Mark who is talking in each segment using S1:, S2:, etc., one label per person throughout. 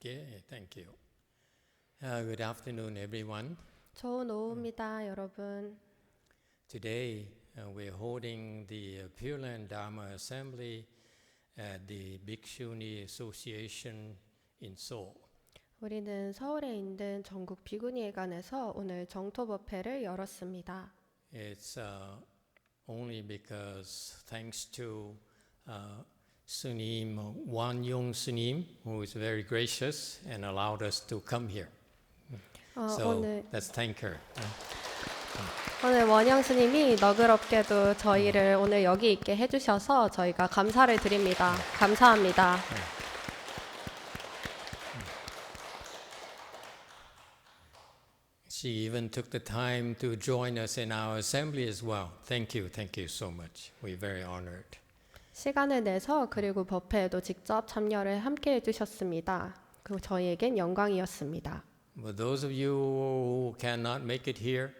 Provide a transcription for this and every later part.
S1: Okay, thank you. Good afternoon, everyone.
S2: 좋은 오후입니다, 여러분.
S1: Today, we're holding the Pure Land Dharma Assembly at the Bhikshuni Association in Seoul.
S2: 우리는 서울에 있는 전국 비구니회관에서 오늘 정토법회를 열었습니다.
S1: It's only because thanks to Sunim Wanyong Sunim, who is very gracious and allowed us to come here. So
S2: 오늘
S1: let's thank her.
S2: 원영 스님이 너그럽게도 저희를 오늘 여기 있게 해주셔서 저희가 감사를 드립니다. 감사합니다.
S1: She even took the time to join us in our assembly as well. Thank you so much. We're very honored.
S2: 시간을 내서 그리고 법회에도 직접 참여를 함께 해주셨습니다. 그 저희에겐 영광이었습니다.
S1: For those of you who cannot make it here,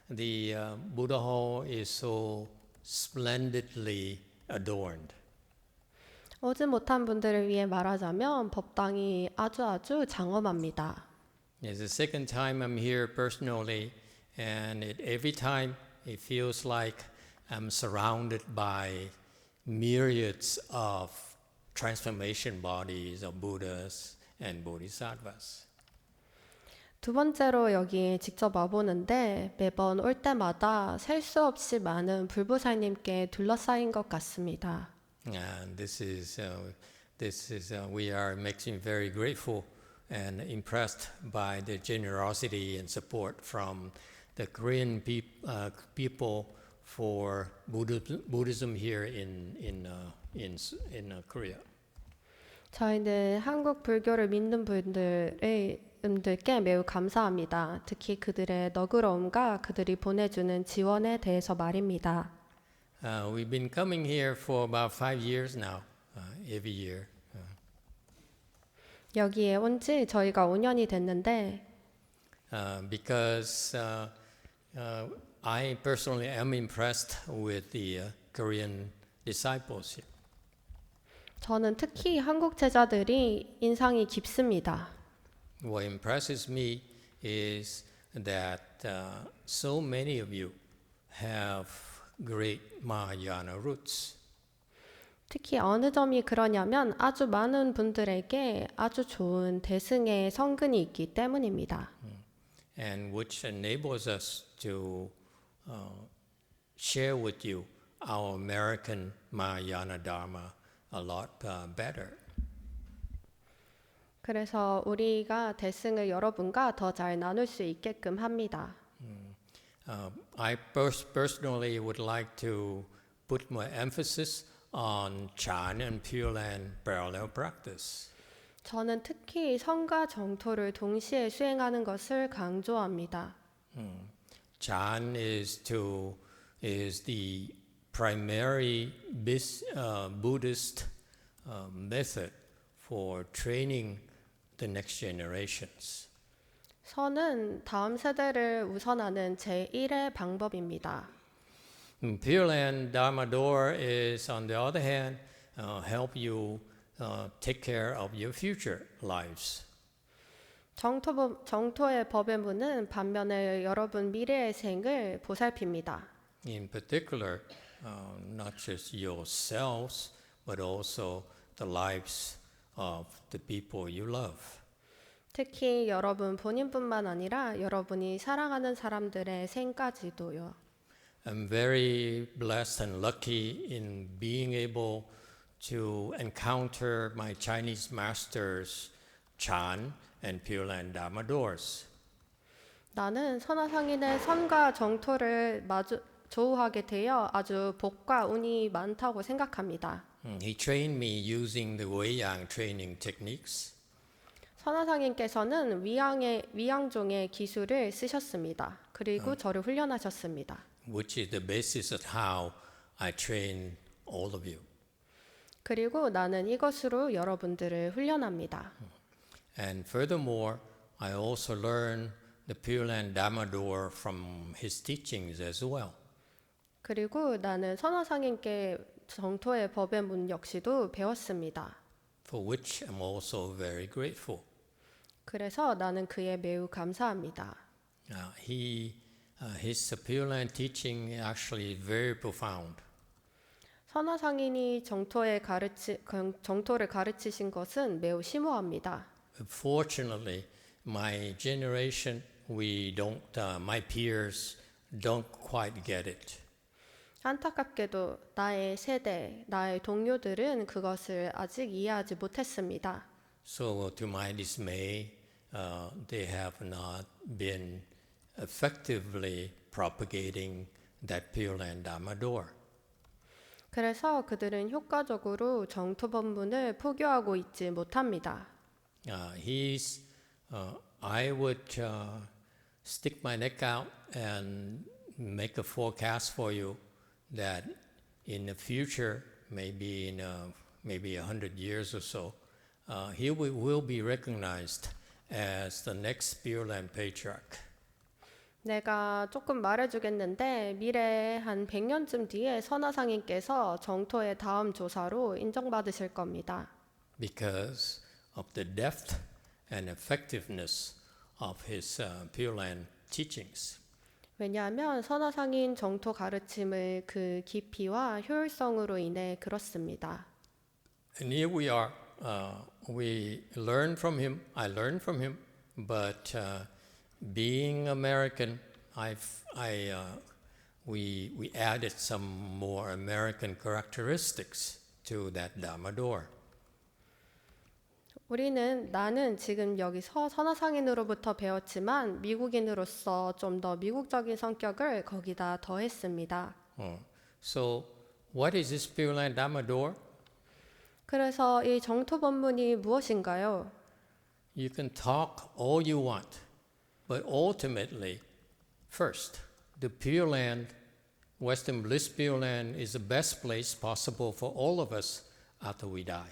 S1: the Buddha Hall is so splendidly adorned.
S2: 오지 못한 분들을 위해 말하자면 법당이 아주 장엄합니다.
S1: It's the second time I'm here personally, and every time it feels like I'm surrounded by myriads of transformation bodies of Buddhas and Bodhisattvas.
S2: 두 번째로 여기 직접 와보는데 매번 올 때마다 셀 수 없이 많은 불보살님께 둘러싸인 것 같습니다.
S1: And we are makes me very grateful and impressed by the generosity and support from the Korean people for Buddhism here in Korea.
S2: 저희는 한국 불교를 믿는 분들께 매우 감사합니다. 특히 그들의 너그러움과 그들이 보내주는 지원에 대해서 말입니다.
S1: We've been coming here for about 5 years now, every year.
S2: 여기에 온 지 저희가 5년이 됐는데
S1: Because I personally am impressed with the Korean disciples here.
S2: 저는 특히 한국 제자들이 인상이 깊습니다.
S1: What impresses me is that so many of you have great Mahayana roots.
S2: 특히 어느 점이 그러냐면 아주 많은 분들에게 아주 좋은 대승의 성근이 있기 때문입니다.
S1: And which enables us to share with you our American Mahayana Dharma a lot better.
S2: 그래서 우리가 대승을 여러분과 더 잘 나눌 수 있게끔 합니다.
S1: I personally would like to put more emphasis on Chan and Pure Land parallel practice.
S2: 저는 특히 성과 정토를 동시에 수행하는 것을 강조합니다.
S1: Chan is the primary Buddhist method for training the next generations.
S2: 선은 다음 세대를 우선하는 제1의 방법입니다.
S1: Pure Land Dharma Door is, on the other hand, help you take care of your future lives.
S2: 정토의 법의 문은 반면에 여러분 미래의 생을 보살핍니다.
S1: In particular, not just yourselves, but also the lives of the people you love.
S2: 특히 여러분 본인뿐만 아니라 여러분이 사랑하는 사람들의 생까지도요.
S1: I'm very blessed and lucky in being able to encounter my Chinese masters, Chan and Pure Land Dharma Doors.
S2: 나는 선화상인의 선과 정토를 조우하게 되어 아주 복과 운이 많다고 생각합니다.
S1: He trained me using the Weiyang training techniques.
S2: 선화상인께서는 위양종의 기술을 쓰셨습니다. 그리고 저를 훈련하셨습니다.
S1: Which is the basis of how I train all of you.
S2: 그리고 나는 이것으로 여러분들을 훈련합니다.
S1: And furthermore, I also learned the Pure Land Dharma Door from his teachings as well.
S2: 그리고 나는 선화상인께 정토의 법의 문 역시도 배웠습니다.
S1: for which I'm also very grateful.
S2: 그래서 나는 그에 매우 감사합니다.
S1: His Pure Land teaching actually is very profound.
S2: 선화상인이 정토를 가르치신 것은 매우 심오합니다.
S1: Fortunately, my generation, my peers don't quite get it.
S2: 안타깝게도 나의 세대, 나의 동료들은 그것을 아직 이해하지 못했습니다.
S1: So to my dismay, they have not been effectively propagating that Pure Land Dharma door.
S2: 그래서 그들은 효과적으로 정토 법문을 포교하고 있지 못합니다.
S1: I would stick my neck out and make a forecast for you that in the future, maybe in maybe 100 years or so, he will be recognized as the next Pure Land Patriarch.
S2: 내가 조금 말해주겠는데 미래 한 100년쯤 뒤에 선화상인께서 정토의 다음 조사로 인정받으실 겁니다.
S1: Because of the depth and effectiveness of his Pure Land teachings.
S2: 왜냐하면 선화상인 정토 가르침의 그 깊이와 효율성으로 인해 그렇습니다.
S1: And here we are. We learn from him. I learned from him, but being American, we added some more American characteristics to that Dharma door.
S2: 나는 지금 여기서 선화상인으로부터 배웠지만 미국인으로서 좀 더 미국적인 성격을 거기다 더했습니다.
S1: So, what is this Pure Land Dharma door?
S2: 그래서 이 정토 법문이 무엇인가요?
S1: You can talk all you want, but ultimately, first, the Pure Land, Western Bliss Pure Land, is the best place possible for all of us after we die.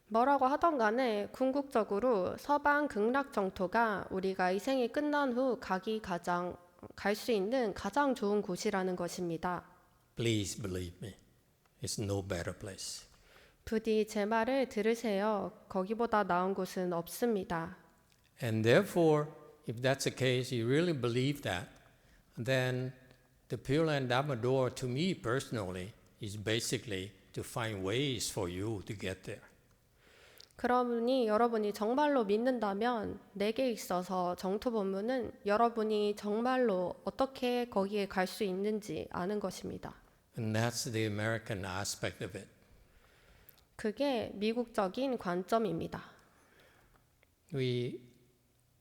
S2: 뭐라고 하던 간에 궁극적으로 서방 극락 정토가 우리가 이 생이 끝난 후 갈 수 있는 가장 좋은 곳이라는 것입니다.
S1: Please believe me, it's no better place.
S2: 부디 제 말을 들으세요. 거기보다 나은 곳은 없습니다.
S1: And therefore, if that's the case, you really believe that, then the Pure Land Dharma door, to me personally, is basically to find ways for you to get there.
S2: 그러니 여러분이 정말로 믿는다면 내게 있어서 정토 법문은 여러분이 정말로 어떻게 거기에 갈 수 있는지 아는 것입니다.
S1: And that's the American aspect of it.
S2: 그게 미국적인 관점입니다.
S1: We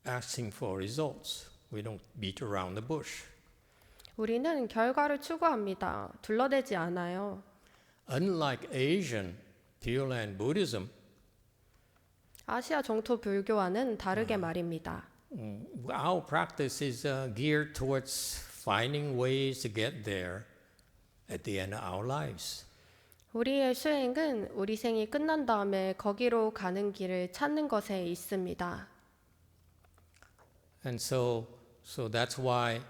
S1: asking for results. We don't beat around the bush.
S2: 우리는 결과를 추구합니다. 둘러대지 않아요.
S1: Unlike Asian Pure Land Buddhism,
S2: 아시아 정토 불교와는 다르게 말입니다.
S1: our practice is geared towards finding ways to get there at the end of our lives.
S2: 우리의 수행은 우리 생이 끝난 다음에 거기로 가는 길을 찾는 것에 있습니다.
S1: And so that's why,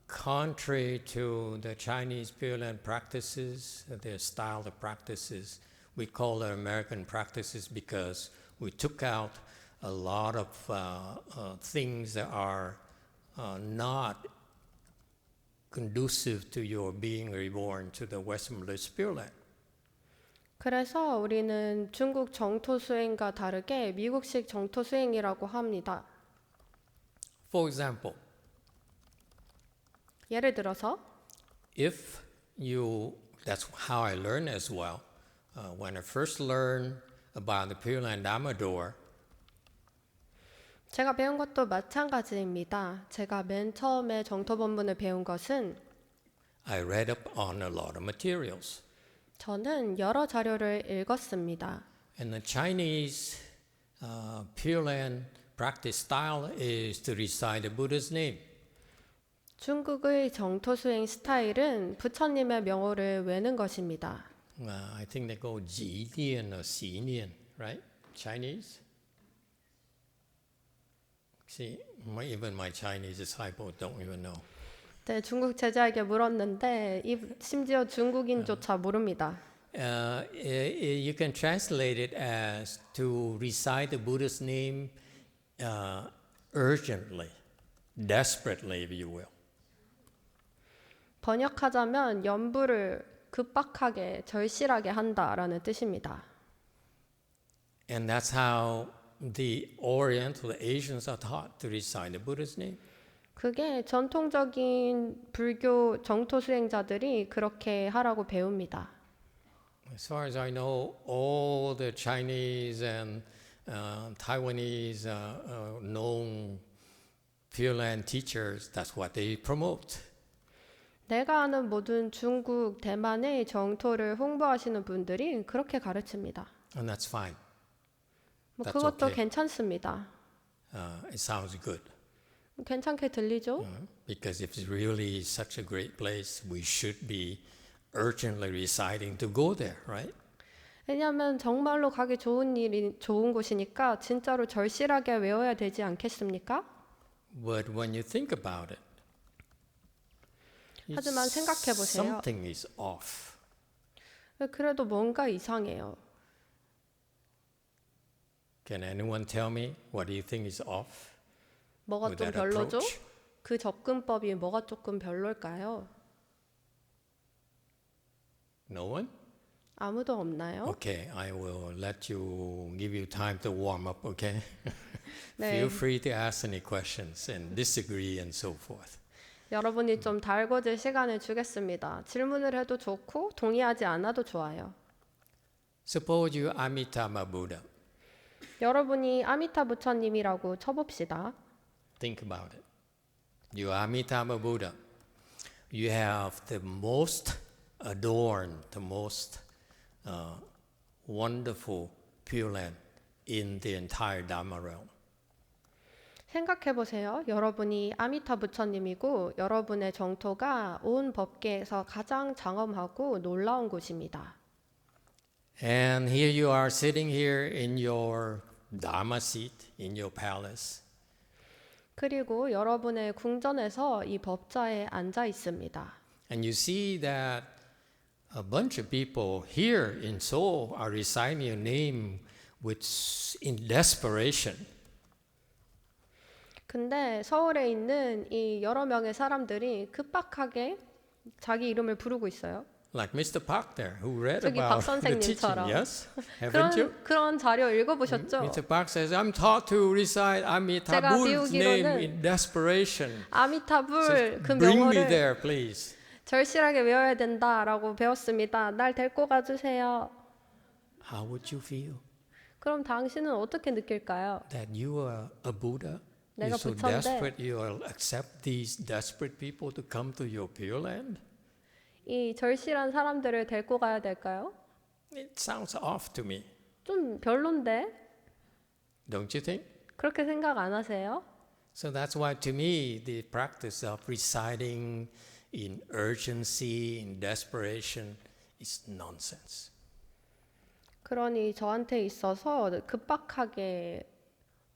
S1: contrary to the Chinese Pure Land practices, their style of practices, we call them American practices because we took out a lot of things that are not conducive to your being reborn to the Western Bliss Pure Land.
S2: 그래서 우리는 중국 정토 수행과 다르게 미국식 정토 수행이라고 합니다.
S1: For example,
S2: 예를 들어서
S1: that's how I learned as well. When I first learned about the Pure Land Dharma door,
S2: 제가 배운 것도 마찬가지입니다. 제가 맨 처음에 정토 법문을 배운 것은
S1: I read up on a lot of materials.
S2: 저는 여러 자료를 읽었습니다.
S1: And the Chinese Pure Land practice style is to recite the Buddha's name.
S2: 중국의 정토 수행 스타일은 부처님의 명호를 외는 것입니다.
S1: I think they go Jinian or Xinian, right? Chinese? See, even my Chinese disciples don't even know.
S2: 네, 중국 제자에게 물었는데 심지어 중국인조차 모릅니다.
S1: You can translate it as to recite the Buddha's name urgently, desperately, if you will.
S2: 번역하자면 연부를 급박하게 절실하게 한다라는 뜻입니다.
S1: And that's how the Oriental, the Asians are taught to recite the Buddha's name.
S2: 그게 전통적인 불교 정토 수행자들이 그렇게 하라고 배웁니다.
S1: As far as I know, all the Chinese and Taiwanese known Pure Land teachers, that's what they promote.
S2: 내가 아는 모든 중국, 대만의 정토를 홍보하시는 분들이 그렇게 가르칩니다.
S1: And that's fine.
S2: 뭐
S1: That's
S2: 그것도
S1: okay.
S2: 괜찮습니다.
S1: It sounds good.
S2: 괜찮게 들리죠?
S1: Because if it's really such a great place, we should be urgently reciting to go there, right?
S2: 왜냐하면 정말로 가기 좋은 곳이니까 진짜로 절실하게 외워야 되지 않겠습니까?
S1: But when you think about it,
S2: 하지만 생각해 보세요.
S1: something is off.
S2: 그래도 뭔가 이상해요.
S1: Can anyone tell me what do you think is off
S2: 뭐가
S1: with
S2: 좀
S1: that
S2: 별로죠?
S1: approach?
S2: 그 접근법이 뭐가 조금 별로일까요?
S1: No one?
S2: 아무도 없나요?
S1: Okay, I will let you give you time to warm up, okay?
S2: 네.
S1: Feel free to ask any questions and disagree and so forth.
S2: 여러분이 좀 달궈질 시간을 주겠습니다. 질문을 해도 좋고 동의하지 않아도 좋아요.
S1: Suppose you Amitabha Buddha.
S2: 여러분이 아미타 부처님이라고 쳐봅시다.
S1: Think about it. You are Amitabha Buddha. You have the most adorned, the most wonderful Pure Land in the entire Dharma realm.
S2: 생각해 보세요. 여러분이 아미타 부처님이고 여러분의 정토가 온 법계에서 가장 장엄하고 놀라운 곳입니다.
S1: And here you are sitting here in your Dharma seat, in your palace.
S2: 그리고 여러분의 궁전에서 이 법좌에 앉아 있습니다.
S1: And you see that a bunch of people here in Seoul are reciting your name in desperation.
S2: 근데 서울에 있는 이 여러 명의 사람들이 급박하게 자기 이름을 부르고 있어요.
S1: Like Mr. Park there, who read
S2: 저기
S1: about
S2: 박
S1: the teaching,
S2: 선생님처럼.
S1: yes? Haven't you?
S2: 그런 자료 읽어보셨죠?
S1: Mr. Park says, I'm taught to recite Amitabha
S2: 제가
S1: Buddha's name
S2: 배우기로는
S1: in desperation.
S2: 아미타불 그
S1: Bring me
S2: 명호를
S1: there, please.
S2: 절실하게 외워야 된다라고 배웠습니다. 날 데리고 가주세요.
S1: How would you feel
S2: 그럼 당신은 어떻게 느낄까요?
S1: that you are a Buddha?
S2: 내가
S1: You're so
S2: 부처인데
S1: desperate, you will accept these desperate people to come to your Pure Land?
S2: 이 절실한 사람들을 데리고 가야 될까요?
S1: It sounds off to me,
S2: 좀 별론데?
S1: don't you think?
S2: 그렇게 생각 안 하세요?
S1: So that's why, to me, the practice of reciting in urgency, in desperation, is nonsense.
S2: 그러니 저한테 있어서 급박하게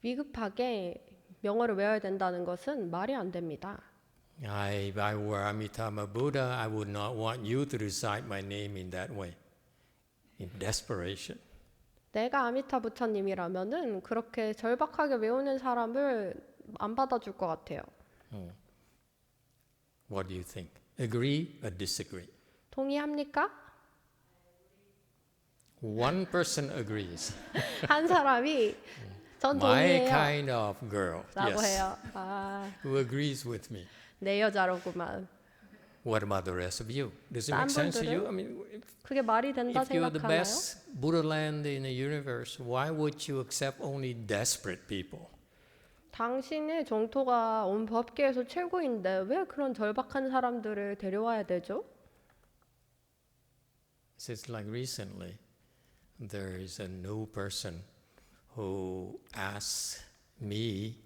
S2: 위급하게 명어를 외워야 된다는 것은 말이 안 됩니다.
S1: If I were Amitabha Buddha, I would not want you to recite my name in that way, in desperation.
S2: 내가 아미타 부처님이라면은 그렇게 절박하게 외우는 사람을 안 받아줄 것 같아요.
S1: What do you think? Agree or disagree?
S2: 동의합니까?
S1: One person agrees.
S2: 한 사람이 전
S1: My
S2: 동의해요.
S1: kind of girl.
S2: 라고
S1: Yes.
S2: 해요. 아,
S1: Who agrees with me?
S2: 내 여자로구만.
S1: What about the rest of you? Does it
S2: 딴
S1: make sense to you?
S2: 분들은?
S1: I mean,
S2: 그게 말이 된다
S1: if you're the
S2: 생각하나요?
S1: best Buddha land in the universe, why would you accept only desperate people?
S2: 당신의 정토가 온 법계에서 최고인데 왜 그런 절박한 사람들을 데려와야 되죠?
S1: It's just like recently, there is a new person who asked me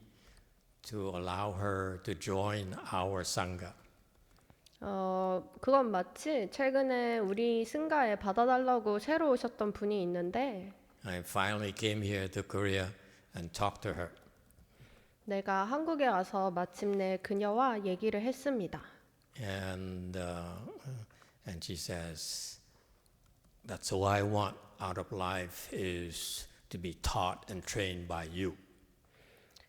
S1: to allow her to join our Sangha.
S2: 그건 마치 최근에 우리 승가에 받아달라고 새로 오셨던 분이 있는데
S1: I finally came here to Korea and talked to her.
S2: 내가 한국에 와서 마침내 그녀와 얘기를 했습니다.
S1: And she says, That's all I want out of life is to be taught and trained by you.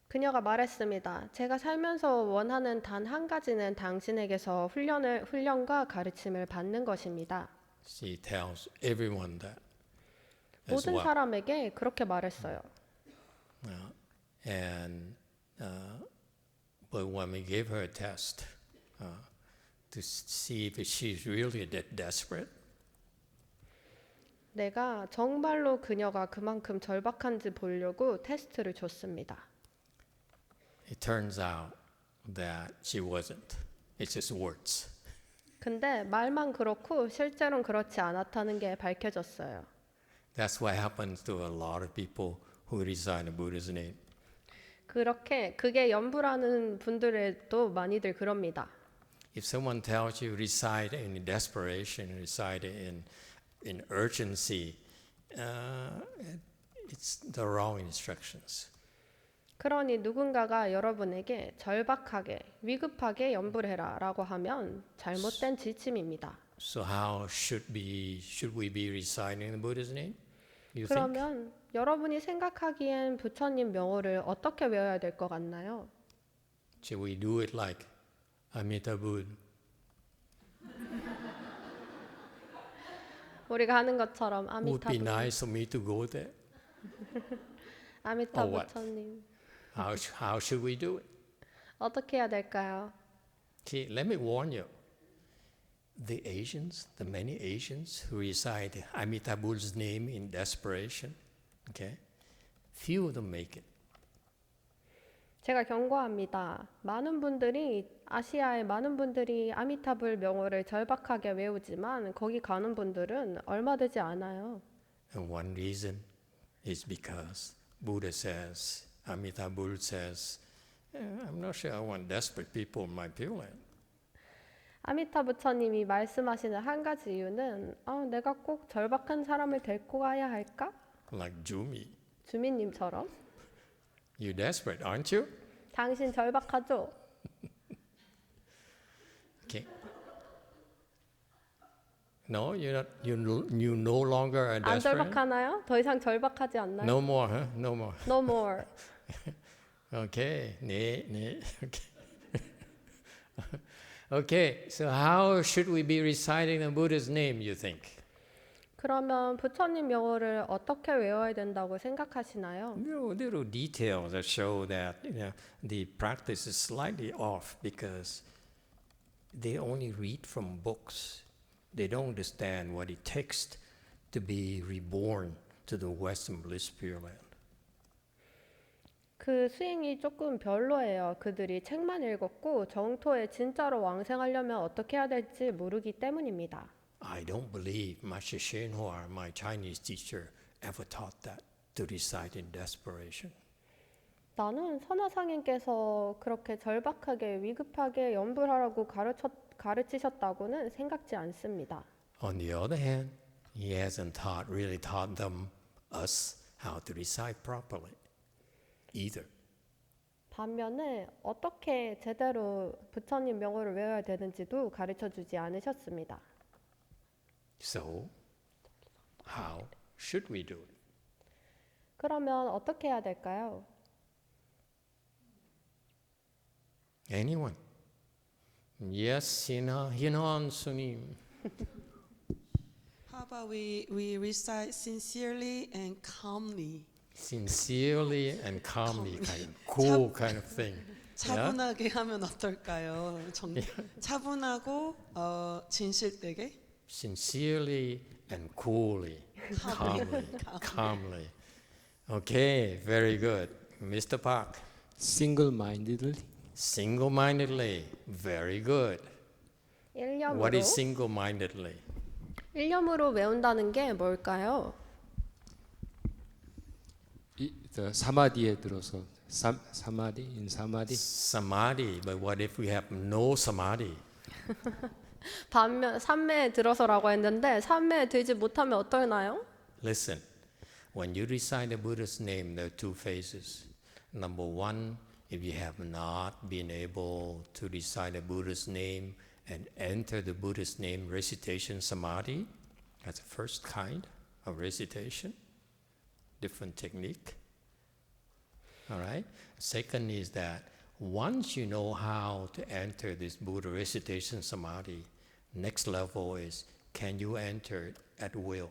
S2: 그녀가 말했습니다. 제가 살면서 원하는 단 한 가지는 당신에게서 훈련과 가르침을 받는 것입니다.
S1: She tells everyone that as
S2: 모든
S1: well.
S2: 사람에게 그렇게 말했어요.
S1: And but when we gave her a test to see if she's really that desperate,
S2: 내가 정말로 그녀가 그만큼 절박한지 보려고 테스트를 줬습니다.
S1: it turns out that she wasn't. It's just words.
S2: 근데 말만 그렇고 실제로는 그렇지 않았다는 게 밝혀졌어요.
S1: That's what happens to a lot of people who reside in Buddha's name.
S2: 그게 연부라는 분들에도 많이들 그럽니다.
S1: If someone tells you recite in desperation, recite in urgency, it's the wrong instructions.
S2: 그러니 누군가가 여러분에게 절박하게, 위급하게 연부를 해라라고 하면 잘못된 지침입니다.
S1: So how should we be reciting the Buddha's name? You think?
S2: 그러면 여러분이 생각하기엔 부처님 명호를 어떻게 외워야 될 것 같나요?
S1: Should we do it like Amitabha?
S2: 우리가 하는 것처럼
S1: Would be nice for me to go there.
S2: 아미타
S1: Or what?
S2: 부처님
S1: How should we do it?
S2: 어떻게 해야 될까요?
S1: See, let me warn you. The many Asians who recite Amitabha's name in desperation, okay, few of them make it.
S2: 제가 경고합니다. 아시아의 많은 분들이 아미타불 명호를 절박하게 외우지만 거기 가는 분들은 얼마 되지 않아요.
S1: And one reason is because Buddha says, Amitabha says, I'm not sure I want desperate people in my Pure Land.
S2: 아미타 부처님이 말씀하시는 한 가지 이유는 내가 꼭 절박한 사람을 데리고 가야 할까?
S1: Like Jumi.
S2: 주민님처럼
S1: You desperate, aren't you?
S2: 당신 절박하죠?
S1: Okay. No, you're not. You no longer are
S2: 안
S1: desperate.
S2: 절박하나요? 더 이상 절박하지 않나요?
S1: No more, huh? No more.
S2: No more.
S1: Okay. 네. Okay. Okay. So how should we be reciting the Buddha's name? You think?
S2: 그러면 부처님 명호를 어떻게 외워야 된다고 생각하시나요?
S1: There are details that show that the practice is slightly off because they only read from books. They don't understand what it takes to be reborn to the Western Bliss Pure Land.
S2: 그 스윙이 조금 별로예요. 그들이 책만 읽었고 정토에 진짜로 왕생하려면 어떻게 해야 될지 모르기 때문입니다.
S1: I don't believe Master Shenhua, my Chinese teacher, ever taught that to recite in desperation.
S2: 나는 선화상인께서 그렇게 절박하게 위급하게 연불하라고 가르치셨다고는 생각지 않습니다.
S1: On the other hand, he hasn't really taught us how to recite properly either.
S2: 반면에 어떻게 제대로 부처님 명호를 외워야 되는지도 가르쳐주지 않으셨습니다.
S1: So, how should we do it?
S2: 그러면 어떻게 해야 될까요?
S1: Anyone? Yes, Hinan Sunim.
S3: How about we recite sincerely and calmly?
S1: Sincerely and calmly, kind of cool kind of thing.
S3: 차분하게 하면 어떨까요? 차분하고 진실되게.
S1: Sincerely and coolly, calmly. Okay, very good. Mr. Park.
S4: Single-mindedly.
S1: Single-mindedly, very good. What is
S2: 일념으로
S1: single-mindedly?
S2: 일념으로 외운다는 게 뭘까요?
S4: 사마디에 들어서 사마디, 인사마디.
S1: Samadhi, but what if we have no samadhi?
S2: 반면 삼매에 들어서라고 했는데 삼매에 들지 못하면 어떨나요?
S1: Listen, when you recite the Buddha's name, there are two phases. Number one, if you have not been able to recite the Buddha's name and enter the Buddha's name recitation samadhi, That's the first kind of recitation, different technique. All right. Second is that once you know how to enter this Buddha recitation samadhi, next level is can you enter it at will?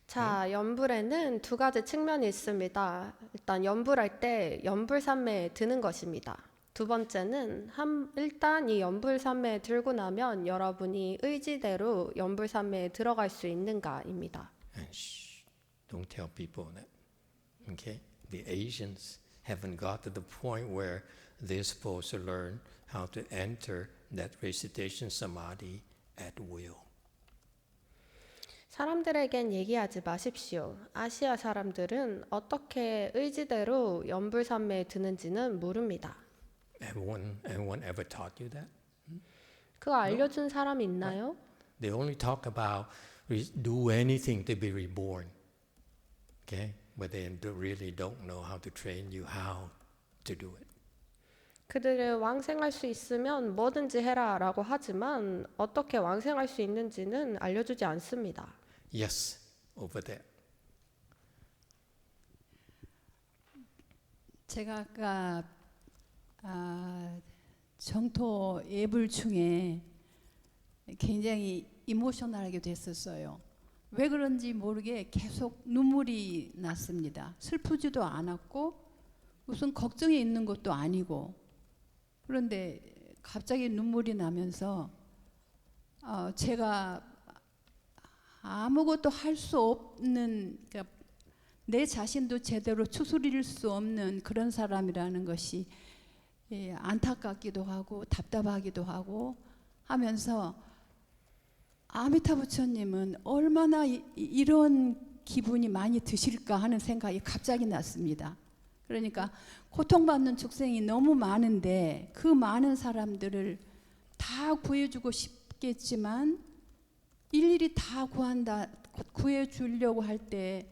S2: 자, 연불에는 두 가지 측면이 있습니다. 일단 연불할 때 연불산매에 드는 것입니다. 두 번째는 일단 이 연불산매에 들고 나면 여러분이 의지대로 연불산매에 들어갈 수 있는가입니다.
S1: And shh, don't tell people that. Okay? The Asians haven't got to the point where they're supposed to learn how to enter that recitation samadhi at will.
S2: 사람들에겐 얘기하지 마십시오. 아시아 사람들은 어떻게 의지대로 연불산매에 드는지는 모릅니다.
S1: Anyone ever taught you that?
S2: 그거 알려준 사람이 있나요?
S1: They only talk about do anything to be reborn. Okay? But they really don't know how to train you how to do it.
S2: 그들은 왕생할 수 있으면 뭐든지 해라라고 하지만 어떻게 왕생할 수 있는지는 알려주지 않습니다.
S1: Yes, over there.
S5: 제가 아까 정토 예불 중에 굉장히 이모셔널하게 됐었어요. 왜 그런지 모르게 계속 눈물이 났습니다. 슬프지도 않았고 무슨 걱정이 있는 것도 아니고 그런데 갑자기 눈물이 나면서 제가 아무것도 할 수 없는 그러니까 내 자신도 제대로 추스릴 수 없는 그런 사람이라는 것이 안타깝기도 하고 답답하기도 하고 하면서 아미타 부처님은 얼마나 이런 기분이 많이 드실까 하는 생각이 갑자기 났습니다. 그러니까 고통받는 축생이 너무 많은데 그 많은 사람들을 다 구해주고 싶겠지만 일일이 다 구해주려고 할 때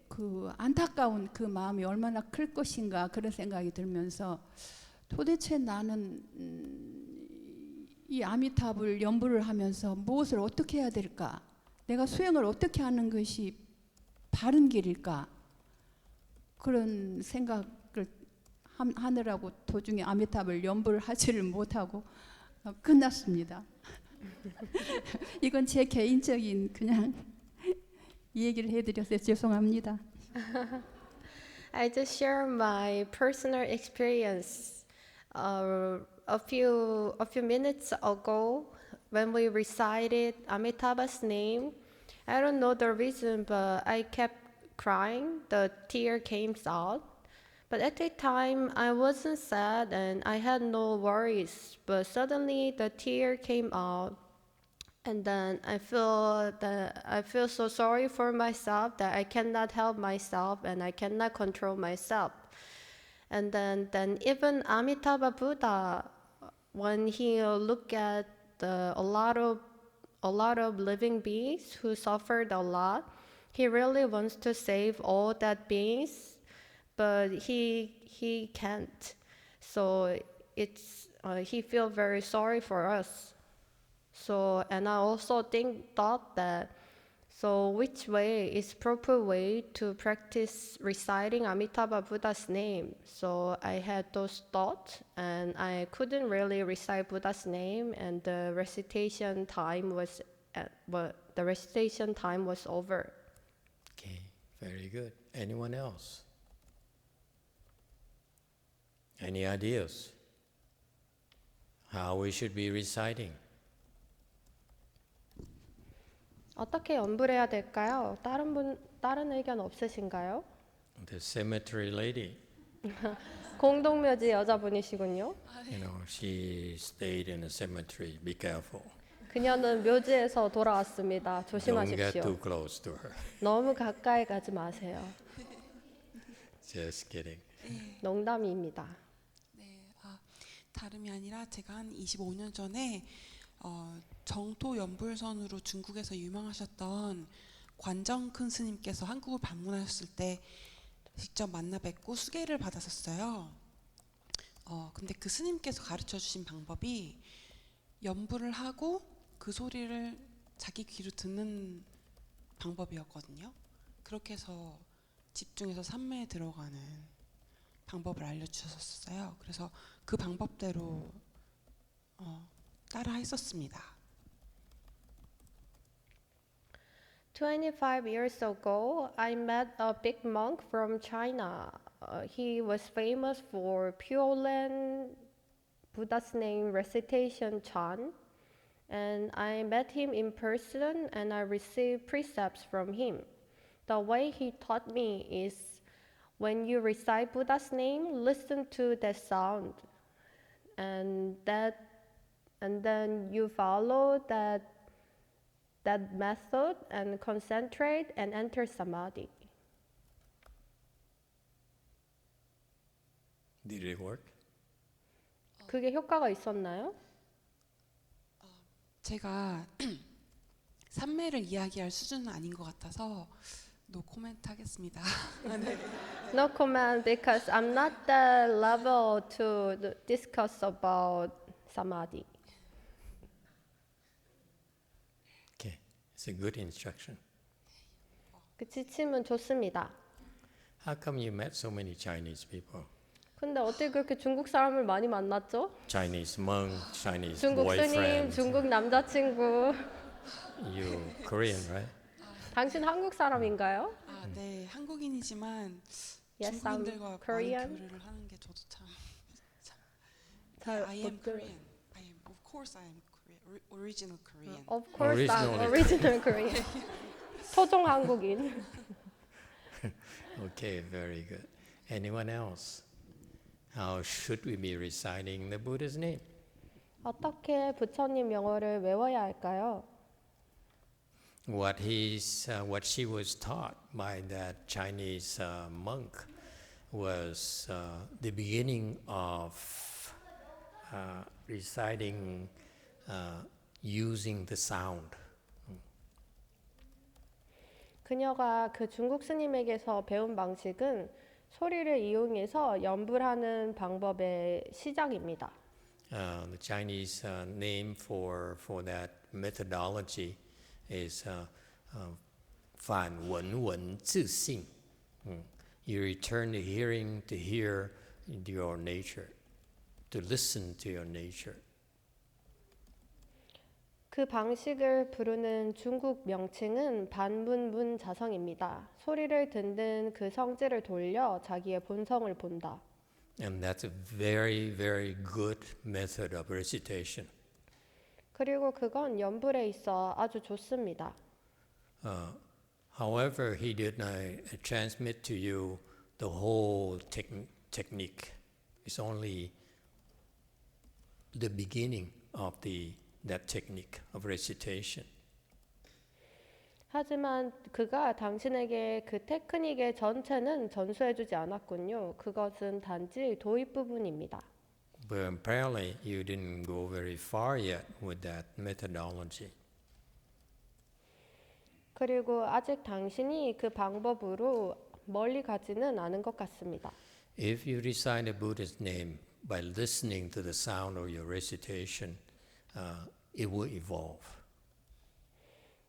S5: 그 안타까운 그 마음이 얼마나 클 것인가 그런 생각이 들면서 도대체 나는 이 아미타불 연불을 하면서 무엇을 어떻게 해야 될까? 내가 수행을 어떻게 하는 것이 바른 길일까? 그런 생각을 하느라고 도중에 아미타불 연불을 하지를 못하고 끝났습니다. 이건 제 개인적인 그냥 이 얘기를 해드려서 죄송합니다.
S2: I just share my personal experience. A few minutes ago, when we recited Amitabha's name, I don't know the reason, but I kept crying. The tear came out. But at that time, I wasn't sad and I had no worries. But suddenly, the tear came out, and then I feel so sorry for myself that I cannot help myself and I cannot control myself. And then even Amitabha Buddha, when he looked at a lot of living beings who suffered a lot, he really wants to save all that beings, but he can't. So he feels very sorry for us. So, and I also thought that, so which way is proper way to practice reciting Amitabha Buddha's name? So I had those thoughts, and I couldn't really recite Buddha's name, and the recitation time was over.
S1: Okay, very good. Anyone else? Any ideas how we should be reciting?
S2: 어떻게 연불해야 될까요? 다른 의견 없으신가요?
S1: The cemetery lady,
S2: 공동묘지 여자분이시군요.
S1: you know, she stayed in the cemetery. Be careful.
S2: 그녀는 묘지에서 돌아왔습니다.
S1: Don't get
S2: 조심하십시오.
S1: too close to her.
S2: 너무 가까이 가지 마세요.
S1: Just kidding.
S2: 농담입니다.
S3: 네, 다름이 아니라 제가 한 25년 전에 정토 연불선으로 중국에서 유명하셨던 관정큰 스님께서 한국을 방문하셨을 때 직접 만나 뵙고 수계를 받았었어요. 근데 그 스님께서 가르쳐 주신 방법이 연불을 하고 그 소리를 자기 귀로 듣는 방법이었거든요. 그렇게 해서 집중해서 삼매에 들어가는 방법을 알려주셨어요. 그래서 그 방법대로 따라 했었습니다.
S2: 25 years ago, I met a big monk from China. He was famous for Pure Land Buddha's name recitation Chan. And I met him in person and I received precepts from him. The way he taught me is when you recite Buddha's name, listen to that sound. And then you follow that method and concentrate and enter samadhi.
S1: Did it work?
S2: 그게 효과가 있었나요?
S3: 제가 삼매를 이야기할 수준은 아닌 것 같아서 노 코멘트 하겠습니다.
S2: No comment because I'm not the level to discuss about samadhi.
S1: Okay, it's a good instruction.
S2: 그 지침은 좋습니다.
S1: How come you met so many Chinese people?
S2: 근데 어떻게 그렇게 중국 사람을 많이 만났죠?
S1: Chinese monk, Chinese
S2: 중국 스님,
S1: boyfriend.
S2: 중국 남자친구.
S1: You Korean, right?
S2: 당신 한국 사람인가요?
S3: 네, 한국인이지만
S2: Yes, I'm
S3: 중국인들과 많은
S2: Korean.
S3: 교류를 하는 게 저도 참.
S2: 잘
S3: I am
S2: 못 들어요.
S3: Korean. Of course I am Korean. Original Korean.
S2: Of course, I'm
S1: Originally.
S2: original Korean. 토종 한국인.
S1: Okay, very good. Anyone else? How should we be reciting the Buddha's name?
S2: 어떻게 부처님 명호를 외워야 할까요?
S1: What she was taught by that Chinese monk was the beginning of reciting using the sound.
S2: 그녀가 그 중국 스님에게서 배운 방식은 소리를 이용해서 연불하는 방법의 시작입니다.
S1: The Chinese name for that methodology is 反闻闻自性. You return the hearing to hear your nature, to listen to your nature.
S2: 그 방식을 부르는 중국 명칭은 반문문 자성입니다. 소리를 듣는 그 성질을 돌려 자기의 본성을 본다.
S1: And that's a very, very good method of recitation.
S2: 그리고 그건 연불에 있어 아주 좋습니다.
S1: However, he did not transmit to you the whole technique. It's only the beginning of that technique of recitation.
S2: 하지만 그가 당신에게 그 테크닉의 전체는 전수해주지 않았군요. 그것은 단지 도입 부분입니다.
S1: But apparently, you didn't go very far yet with that methodology.
S2: 그리고 아직 당신이 그 방법으로 멀리 가지는 않은 것 같습니다.
S1: If you recite the Buddha's name by listening to the sound of your recitation, it will evolve.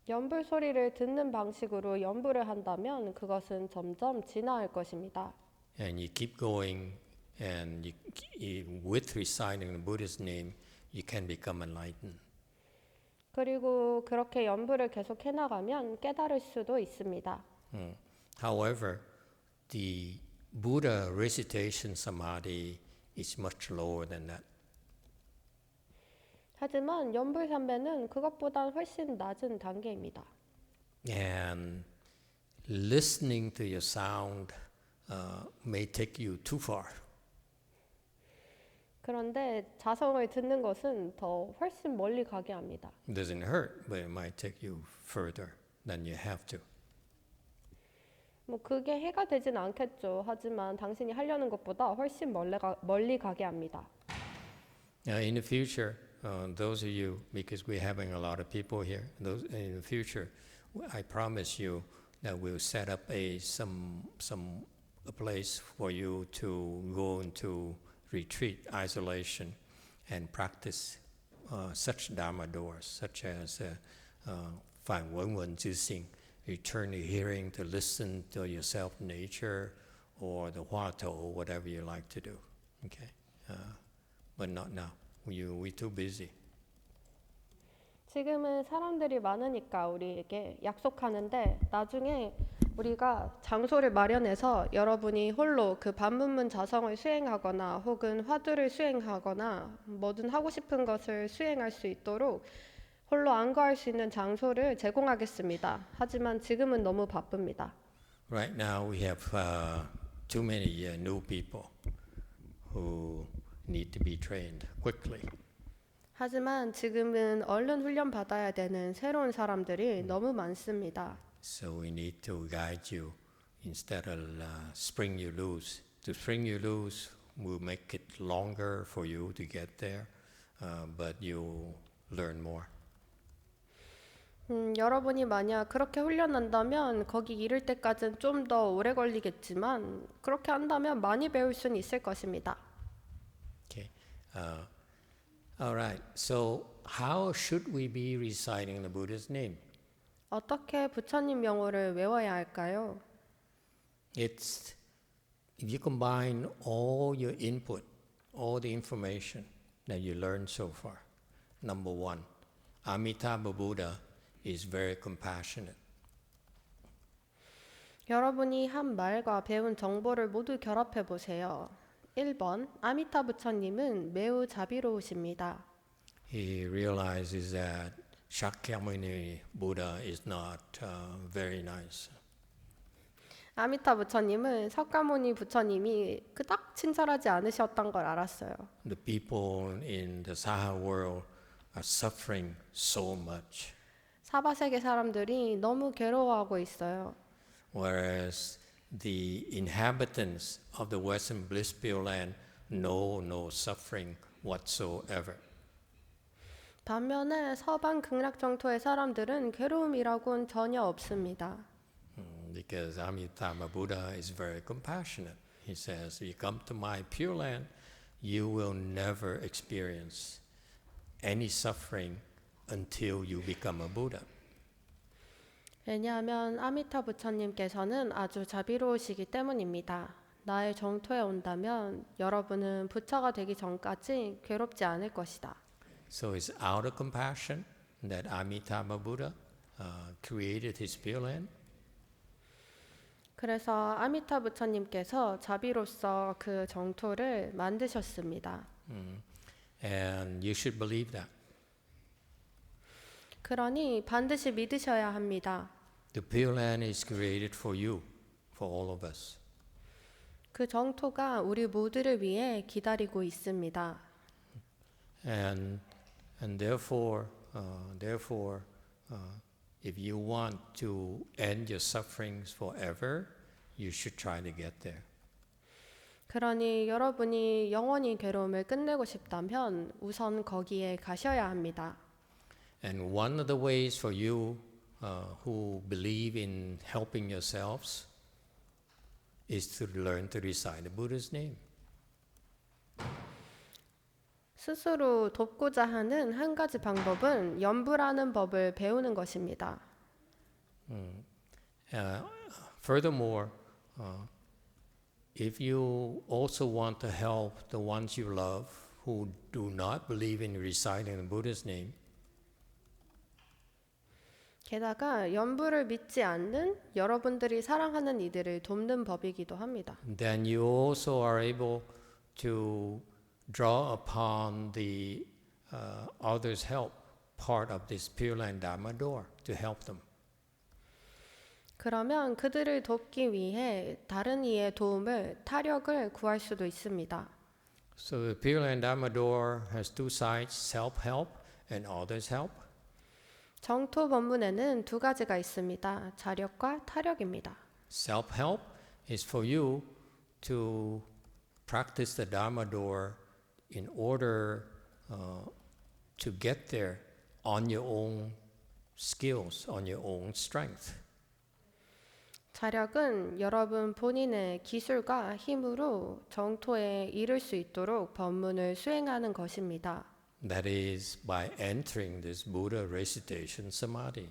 S2: 연불 소리를 듣는 방식으로 연불을 한다면 그것은 점점 진화할 것입니다.
S1: And you keep going, and with reciting the Buddha's name, you can become enlightened.
S2: 그리고 그렇게 연불을 계속 해나가면 깨달을 수도 있습니다.
S1: However, the Buddha recitation samadhi is much lower than that.
S2: 하지만 연불 삼매는 그것보다 훨씬 낮은 단계입니다.
S1: And listening to your sound may take you too far.
S2: 그런데 자성을 듣는 것은 더 훨씬 멀리 가게 합니다.
S1: It doesn't hurt, but it might take you further than you have to.
S2: 뭐 그게 해가 되진 않겠죠. 하지만 당신이 하려는 것보다 훨씬 멀리 가게 합니다.
S1: In the future, those of you, because we're having a lot of people here, those in the future, I promise you that we'll set up a place for you to go into retreat, isolation, and practice such Dharma doors, such as Phạn Vấn Vấn Chư Sinh, return the hearing to listen to yourself, nature, or the Hoa Thổ, whatever you like to do. Okay, but not now. We're too busy.
S2: 지금은 사람들이 많으니까 우리에게 약속하는데 나중에 우리가 장소를 마련해서 여러분이 홀로 그 반문문 자성을 수행하거나 혹은 화두를 수행하거나 뭐든 하고 싶은 것을 수행할 수 있도록 홀로 안거할 수 있는 장소를 제공하겠습니다. 하지만 지금은 너무 바쁩니다.
S1: Right now we have too many new people who need to be trained quickly.
S2: 하지만 지금은 얼른 훈련 받아야 되는 새로운 사람들이 너무 많습니다.
S1: So we need to guide you instead of spring you loose. To spring you loose will make it longer for you to get there, but you learn more.
S2: 여러분이 만약 그렇게 훈련한다면 거기 이를 때까지는 좀 더 오래 걸리겠지만 그렇게 한다면 많이 배울 수는 있을 것입니다.
S1: Okay. All right. So how should we be reciting the Buddha's name?
S2: 어떻게 부처님 명호를 외워야 할까요?
S1: It's if you combine all your input, all the information that you learned so far. Number one, Amitabha Buddha is very compassionate.
S2: 여러분이 한 말과 배운 정보를 모두 결합해 보세요. 1번, 아미타 부처님은 매우 자비로우십니다.
S1: He realizes that Shakyamuni Buddha is not very nice.
S2: 아미타 부처님은 석가모니 부처님이 그닥 친절하지 않으셨던 걸 알았어요.
S1: The people in the Saha world are suffering so much,
S2: 사바세계 사람들이 너무 괴로워하고 있어요.
S1: whereas the inhabitants of the Western Bliss Pure Land know no suffering whatsoever.
S2: 반면에 서방 극락 정토의 사람들은 괴로움이라고는 전혀 없습니다.
S1: Because Amitabha Buddha is very compassionate. He says, you come to my Pure Land, you will never experience any suffering until you become a Buddha.
S2: 왜냐하면 아미타 부처님께서는 아주 자비로우시기 때문입니다. 나의 정토에 온다면 여러분은 부처가 되기 전까지 괴롭지 않을 것이다.
S1: So it's out of compassion that Amitabha Buddha created his Pure Land.
S2: 그래서 아미타 부처님께서 자비로서 그 정토를 만드셨습니다.
S1: And you should believe that.
S2: 그러니 반드시 믿으셔야 합니다.
S1: The Pure Land is created for you, for all of us.
S2: 그 정토가 우리 모두를 위해 기다리고 있습니다.
S1: And therefore, if you want to end your sufferings forever, you should try to get there.
S2: 그러니 여러분이 영원히 괴로움을 끝내고 싶다면 우선 거기에 가셔야 합니다.
S1: And one of the ways for you who believe in helping yourselves is to learn to recite the Buddha's name.
S2: 스스로 돕고자 하는 한 가지 방법은 연불하는 법을 배우는 것입니다.
S1: Furthermore, if you also want to help the ones you love who do not believe in reciting the Buddha's name,
S2: 게다가 연불을 믿지 않는 여러분들이 사랑하는 이들을 돕는 법이기도 합니다.
S1: then you also are able to draw upon the others' help, part of this Pure Land Dharma door, to help them.
S2: 그러면 그들을 돕기 위해 다른 이의 도움을, 타력을 구할 수도 있습니다.
S1: So the Pure Land Dharma door has two sides, self-help and others' help.
S2: 정토 법문에는 두 가지가 있습니다. 자력과 타력입니다.
S1: Self-help is for you to practice the Dharma door in order to get there on your own skills, on your own strength.
S2: 자력은 여러분 본인의 기술과 힘으로 정토에 이를 수 있도록 법문을 수행하는 것입니다.
S1: That is by entering this Buddha recitation samadhi.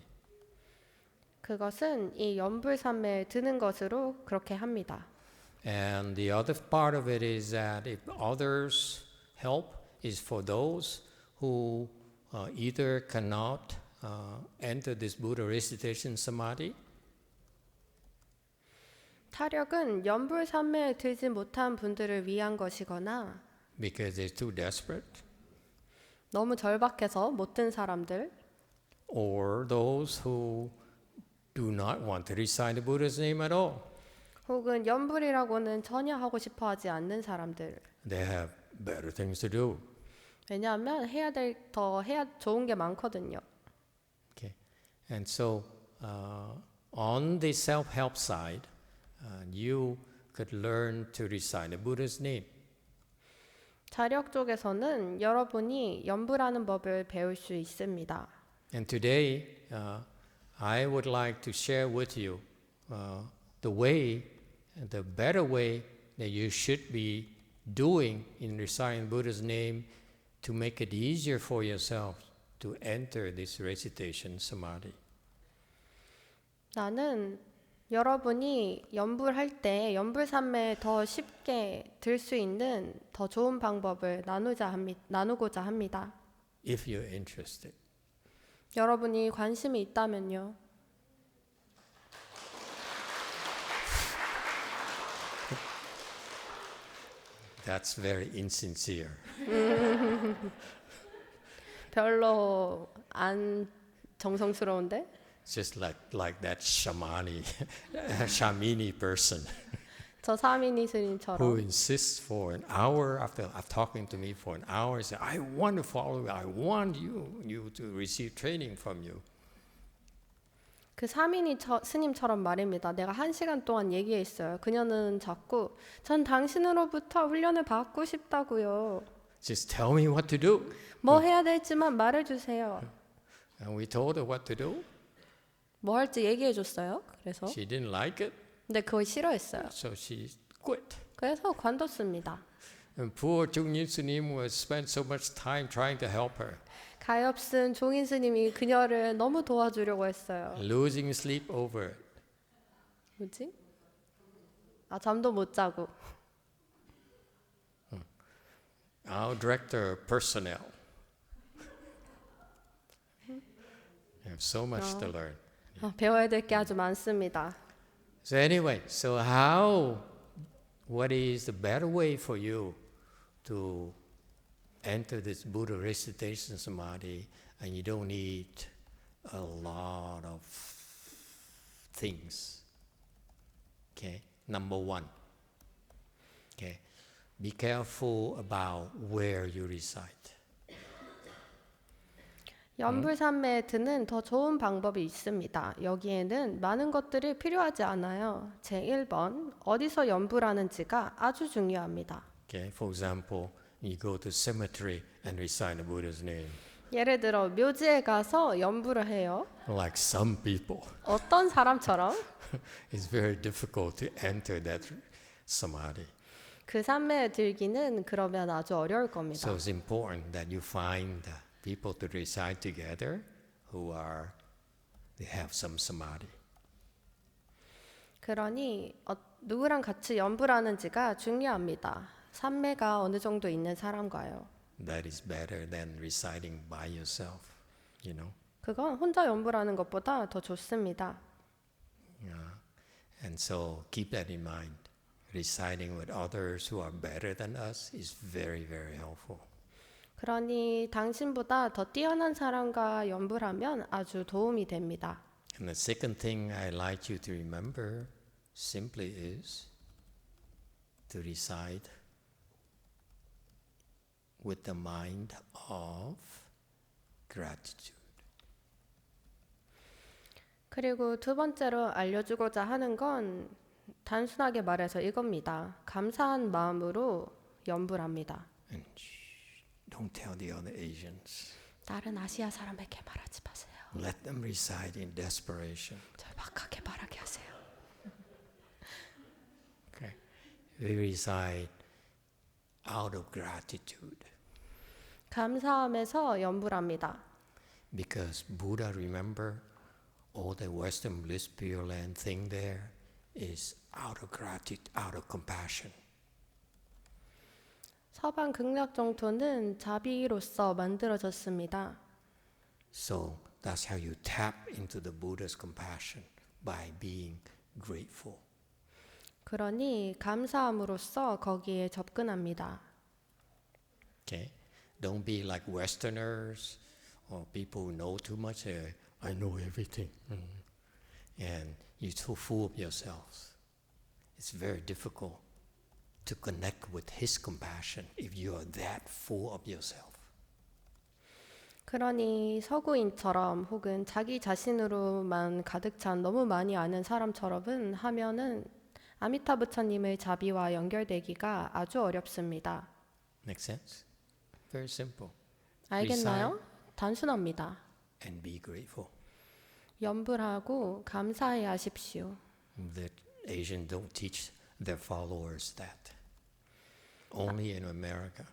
S2: 그것은 이 연불산매에 드는 것으로 그렇게 합니다.
S1: And the other part of it is that if others help is for those who either cannot enter this Buddha recitation samadhi,
S2: 타력은 연불산매에 들지 못한 분들을 위한 것이거나
S1: because they're too desperate,
S2: 너무 절박해서 못 든 사람들,
S1: or those who do not want to recite the Buddha's name at all.
S2: 혹은 연불이라고는 전혀 하고 싶어 하지 않는 사람들.
S1: They have better things to do.
S2: 왜냐하면 해야 좋은 게 많거든요.
S1: Okay, and so on the self-help side, you could learn to recite the Buddha's name.
S2: 자력 쪽에서는 여러분이 연불하는 법을 배울 수 있습니다.
S1: And today, I would like to share with you the better way that you should be doing in reciting Buddha's name to make it easier for yourself to enter this recitation samadhi.
S2: 나는 여러분이 연불할 때 연불산매에 더 쉽게 들 수 있는 더 좋은 방법을 나누고자 합니다.
S1: If you're interested.
S2: 여러분이 관심이 있다면요.
S1: That's very insincere.
S2: 별로 안 정성스러운데?
S1: Just like that shamini person
S2: 저 사미니
S1: who
S2: 스님처럼
S1: insists for an hour after talking to me for an hour, say, I want to follow you. I want you to receive training from you.
S2: 그 사미니 스님처럼 말입니다. 내가 1시간 동안 얘기했어요. 그녀는 자꾸 전 당신으로부터 훈련을 받고 싶다고요.
S1: Just tell me what to do.
S2: 뭐 해야 될지만 말해주세요.
S1: And we told her what to do.
S2: 뭐 할지 얘기해줬어요. 그래서
S1: She didn't like it,
S2: 근데 그걸 싫어했어요.
S1: so she quit.
S2: 그래서 관뒀습니다.
S1: And poor Chung Sunim was spent so much time trying to help her,
S2: 가엾은 종인 스님이 그녀를 너무 도와주려고 했어요.
S1: losing sleep over it.
S2: 뭐지? 잠도 못 자고.
S1: Our director of personnel. You have so much to learn.
S2: 배워야 될 게 아주 많습니다.
S1: So anyway, what is the better way for you to enter this Buddha recitation samadhi and you don't need a lot of things? Okay, number one. Okay, be careful about where you recite.
S2: 연불산매에 드는 더 좋은 방법이 있습니다. 여기에는 많은 것들이 필요하지 않아요. 제1번, 어디서 연불하는지가 아주 중요합니다.
S1: Okay, for example, you go to cemetery and recite the Buddha's name,
S2: 예를 들어 묘지에 가서 연불을 해요.
S1: like some people.
S2: 어떤 사람처럼
S1: It's very difficult to enter that samadhi.
S2: 그 산매에 들기는 그러면 아주 어려울 겁니다.
S1: So it's important that you find people to recite together they have some samadhi.
S2: 그러니 누구랑 같이 연불하는지가 중요합니다. 산매가 어느 정도 있는 사람과요.
S1: That is better than reciting by yourself, you know.
S2: 그건 혼자 연불하는 것보다 더 좋습니다.
S1: And so keep that in mind. Reciting with others who are better than us is very, very helpful.
S2: 그러니 당신보다 더 뛰어난 사람과 연불하면 아주 도움이 됩니다.
S1: And the second thing I'd like you to remember simply is to recite with the mind of gratitude.
S2: 그리고 두 번째로 알려주고자 하는 건 단순하게 말해서 이겁니다. 감사한 마음으로 연불합니다.
S1: And don't tell the other Asians.
S2: 다른 아시아 사람에게 말하지 마세요.
S1: Let them recite in desperation.
S2: 절박하게 말하게 하세요.
S1: Okay. We recite out of gratitude.
S2: 감사함에서 연불합니다.
S1: Because Buddha, remember, all the Western bliss pure land thing there is out of gratitude, out of compassion.
S2: 서방 극락 정토는 자비로서 만들어졌습니다.
S1: So that's how you tap into the Buddha's compassion, by being grateful.
S2: 그러니 감사함으로써 거기에 접근합니다.
S1: Okay? Don't be like Westerners or people who know too much. I know everything. And you're too full of yourselves. It's very difficult to connect with His compassion if you are that full of yourself.
S2: 그러니 서구인처럼 혹은 자기 자신으로만 가득 찬 너무 많이 아는 사람처럼은 하면은 아미타 부처님의 자비와 연결되기가 아주 어렵습니다.
S1: Make sense? Very simple.
S2: 알겠나요? 단순합니다.
S1: And be grateful.
S2: 연불하고 감사해 하십시오.
S1: The Asians don't teach their followers that. Only in America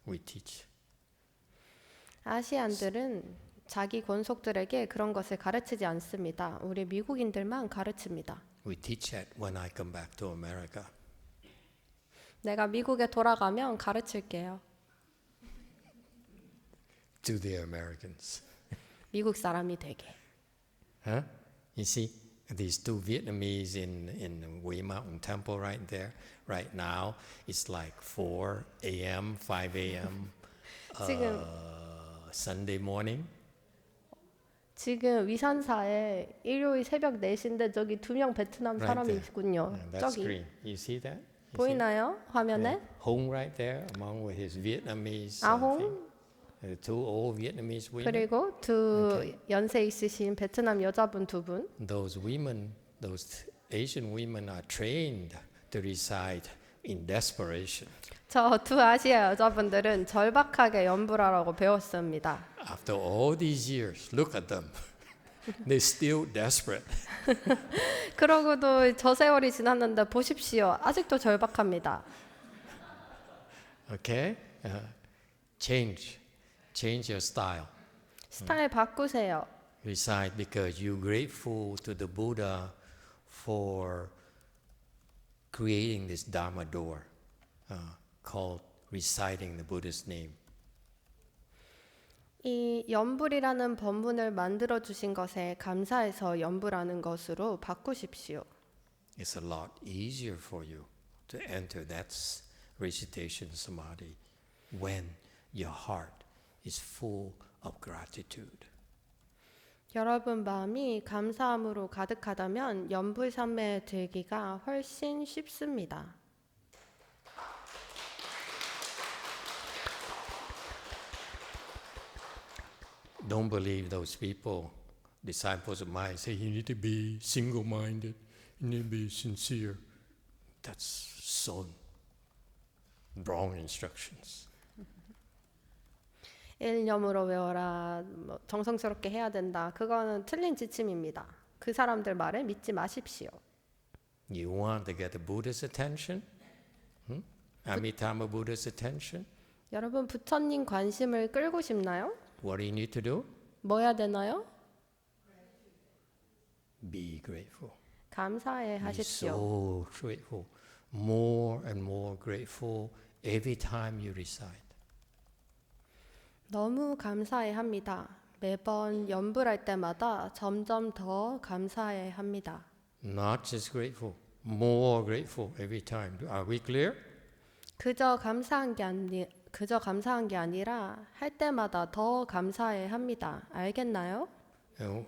S1: we teach.
S2: 아시안들은 자기 권속들에게 그런 것을 가르치지 않습니다. 우리 미국인들만 가르칩니다.
S1: We teach that when I come back to America.
S2: 내가 미국에 돌아가면 가르칠게요.
S1: To the Americans.
S2: 미국 사람이 되게.
S1: Huh? You see, these two Vietnamese in Huy Mountain Temple right there, right now, it's like 4 a.m., 5 a.m.
S2: 지금
S1: Sunday morning.
S2: 지금 위산사에 일요일 새벽 4시인데 저기 2명 베트남
S1: Right
S2: 사람이
S1: there.
S2: 있군요.
S1: That
S2: 저기
S1: screen. You see that? You see
S2: 보이나요? 화면에?
S1: that? Hong right there, among with his Vietnamese.
S2: 아홍
S1: thing. Two old Vietnamese women.
S2: 그리고 두 연세 있으신 베트남 여자분 두 분.
S1: Those women, those Asian women are trained to recite in desperation.
S2: 저 두 아시아 여자분들은 절박하게 연불하라고 배웠습니다.
S1: After all these years, look at them. They're still desperate.
S2: 그러고도 저 세월이 지났는데 보십시오. 아직도 절박합니다.
S1: Okay? Change your style.
S2: 스타일 바꾸세요.
S1: Recite because you're grateful to the Buddha for creating this Dharma door called reciting the Buddha's name.
S2: 이 연불이라는 법문을 만들어 주신 것에 감사해서 연불하는 것으로 바꾸십시오.
S1: It's a lot easier for you to enter that recitation samadhi when your heart is full of gratitude.
S2: 여러분 마음이 감사함으로 가득하다면 연불 삼매에 들기가 훨씬 쉽습니다.
S1: Don't believe those people, disciples of mine, say you need to be single-minded, you need to be sincere. That's so wrong instructions.
S2: 일념으로 외워라, 정성스럽게 해야 된다. 그거는 틀린 지침입니다. 그 사람들 말을 믿지 마십시오.
S1: You want to get the Buddha's attention? Amitabha Buddha's attention?
S2: 여러분 부처님 관심을 끌고 싶나요?
S1: What do you need to do?
S2: 뭐 해야 되나요?
S1: Be grateful.
S2: 감사해
S1: Be
S2: 하십시오.
S1: so grateful. More and more grateful every time you recite.
S2: 너무 감사해 합니다. 매번 연불할 때마다 점점 더 감사해 합니다.
S1: Not just grateful, more grateful every time. Are we clear?
S2: 그저 감사한 게 아니라 할 때마다 더 감사해 합니다. 알겠나요?
S1: And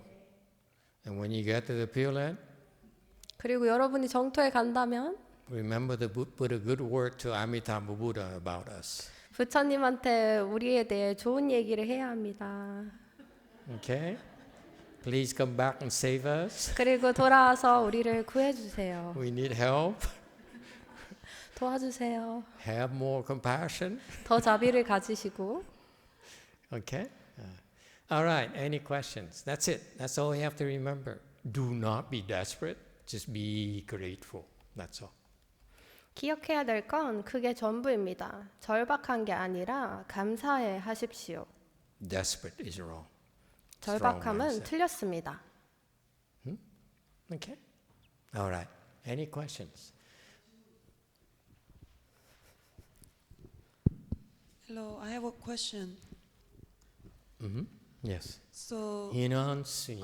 S1: when you get to the Pure Land,
S2: 그리고 여러분이 정토에 간다면
S1: remember to put a good word to Amitabha Buddha about us.
S2: 부처님한테 우리에 대해 좋은 얘기를 해야 합니다.
S1: Okay? Please come back and save us.
S2: 그리고 돌아와서 우리를 구해주세요.
S1: We need help.
S2: 도와주세요.
S1: Have more compassion.
S2: 더 자비를 가지시고.
S1: Okay? All right. Any questions? That's it. That's all you have to remember. Do not be desperate. Just be grateful. That's all.
S2: 기억해야 될 건 그게 전부입니다. 절박한 게 아니라 감사해 하십시오.
S1: Desperate is wrong.
S2: 절박함은
S1: mindset.
S2: 틀렸습니다.
S1: Okay. All right. Any questions?
S6: Hello, I have a question.
S1: Yes.
S6: So,
S1: 인원수님.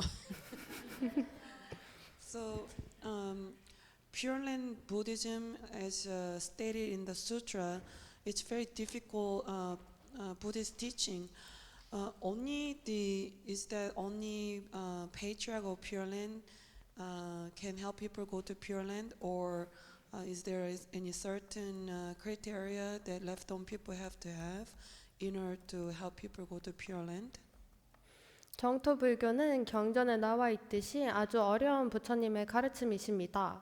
S6: Pure Land Buddhism, as stated in the sutra, it's very difficult Buddhist teaching. Is that only patriarch of Pure Land can help people go to Pure Land, or is there any certain criteria that left-on people have to have in order to help people go to Pure Land?
S2: 정토 불교는 경전에 나와 있듯이 아주 어려운 부처님의 가르침이십니다.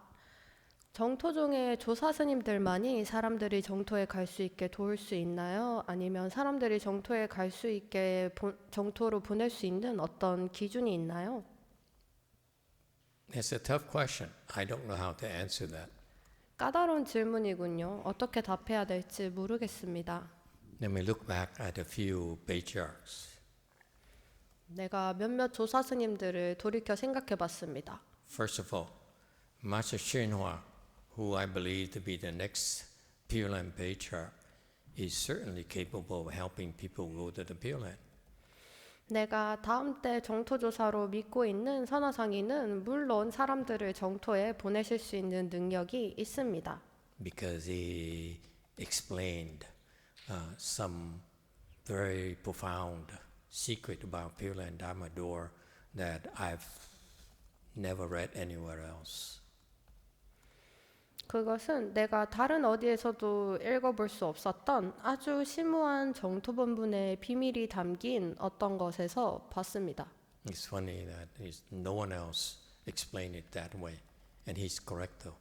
S2: 정토종의 조사 스님들만이 사람들이 정토에 갈 수 있게 도울 수 있나요? 아니면 사람들이 정토에 갈 수 있게 정토로 보낼 수 있는 어떤 기준이 있나요?
S1: It's a tough question. I don't know how to answer that.
S2: 까다로운 질문이군요. 어떻게 답해야 될지 모르겠습니다.
S1: Let me look back at a few patriarchs.
S2: 내가 몇몇 조사 스님들을 돌이켜 생각해 봤습니다.
S1: First of all, Master Xinhua, who I believe to be the next Pure Land patriarch, is certainly capable of helping people go to the Pure Land.
S2: 내가 다음 때 정토조사로 믿고 있는 선화상인은 물론 사람들을 정토에 보내실 수 있는 능력이 있습니다.
S1: Because he explained some very profound secret about Pure Land Dharma Door that I've never read anywhere else.
S2: 그것은 내가 다른 어디에서도 읽어볼 수 없었던 아주 심오한 정토본분의 비밀이 담긴 어떤 것에서 봤습니다.
S1: It's funny that no one else explained it that way, and he's correct though.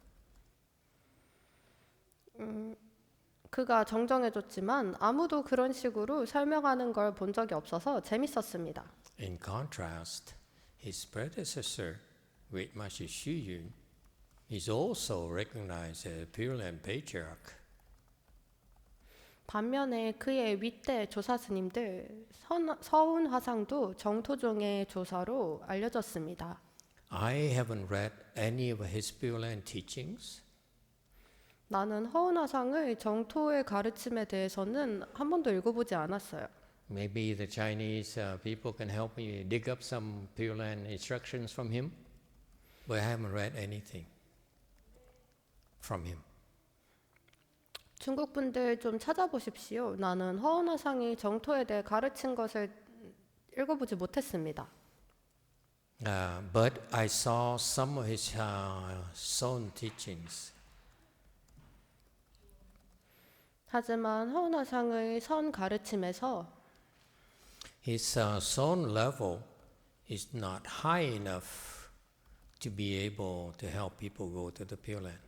S2: 그가 정정해줬지만 아무도 그런 식으로 설명하는 걸 본 적이 없어서 재밌었습니다.
S1: In contrast, his predecessor, Great Master Xu Yun, is also recognized as a Pure Land patriarch.
S2: 반면에 그의 윗대 조사 스님들 서운 화상도 정토종의 조사로 알려졌습니다.
S1: I haven't read any of his Pure Land teachings,
S2: 나는 허운 화상의 정토의 가르침에 대해서는 한 번도 읽어보지 않았어요.
S1: maybe the Chinese people can help me dig up some Pure Land instructions from him, but I haven't read anything from him.
S2: 중국 분들 좀 찾아보십시오. 나는 허운 화상이 정토에 대해 가르친 것을 읽어보지 못했습니다.
S1: But I saw some of his Son teachings.
S2: 하지만 허운 화상의 선 가르침에서
S1: His Son level is not high enough to be able to help people go to the Pure Land.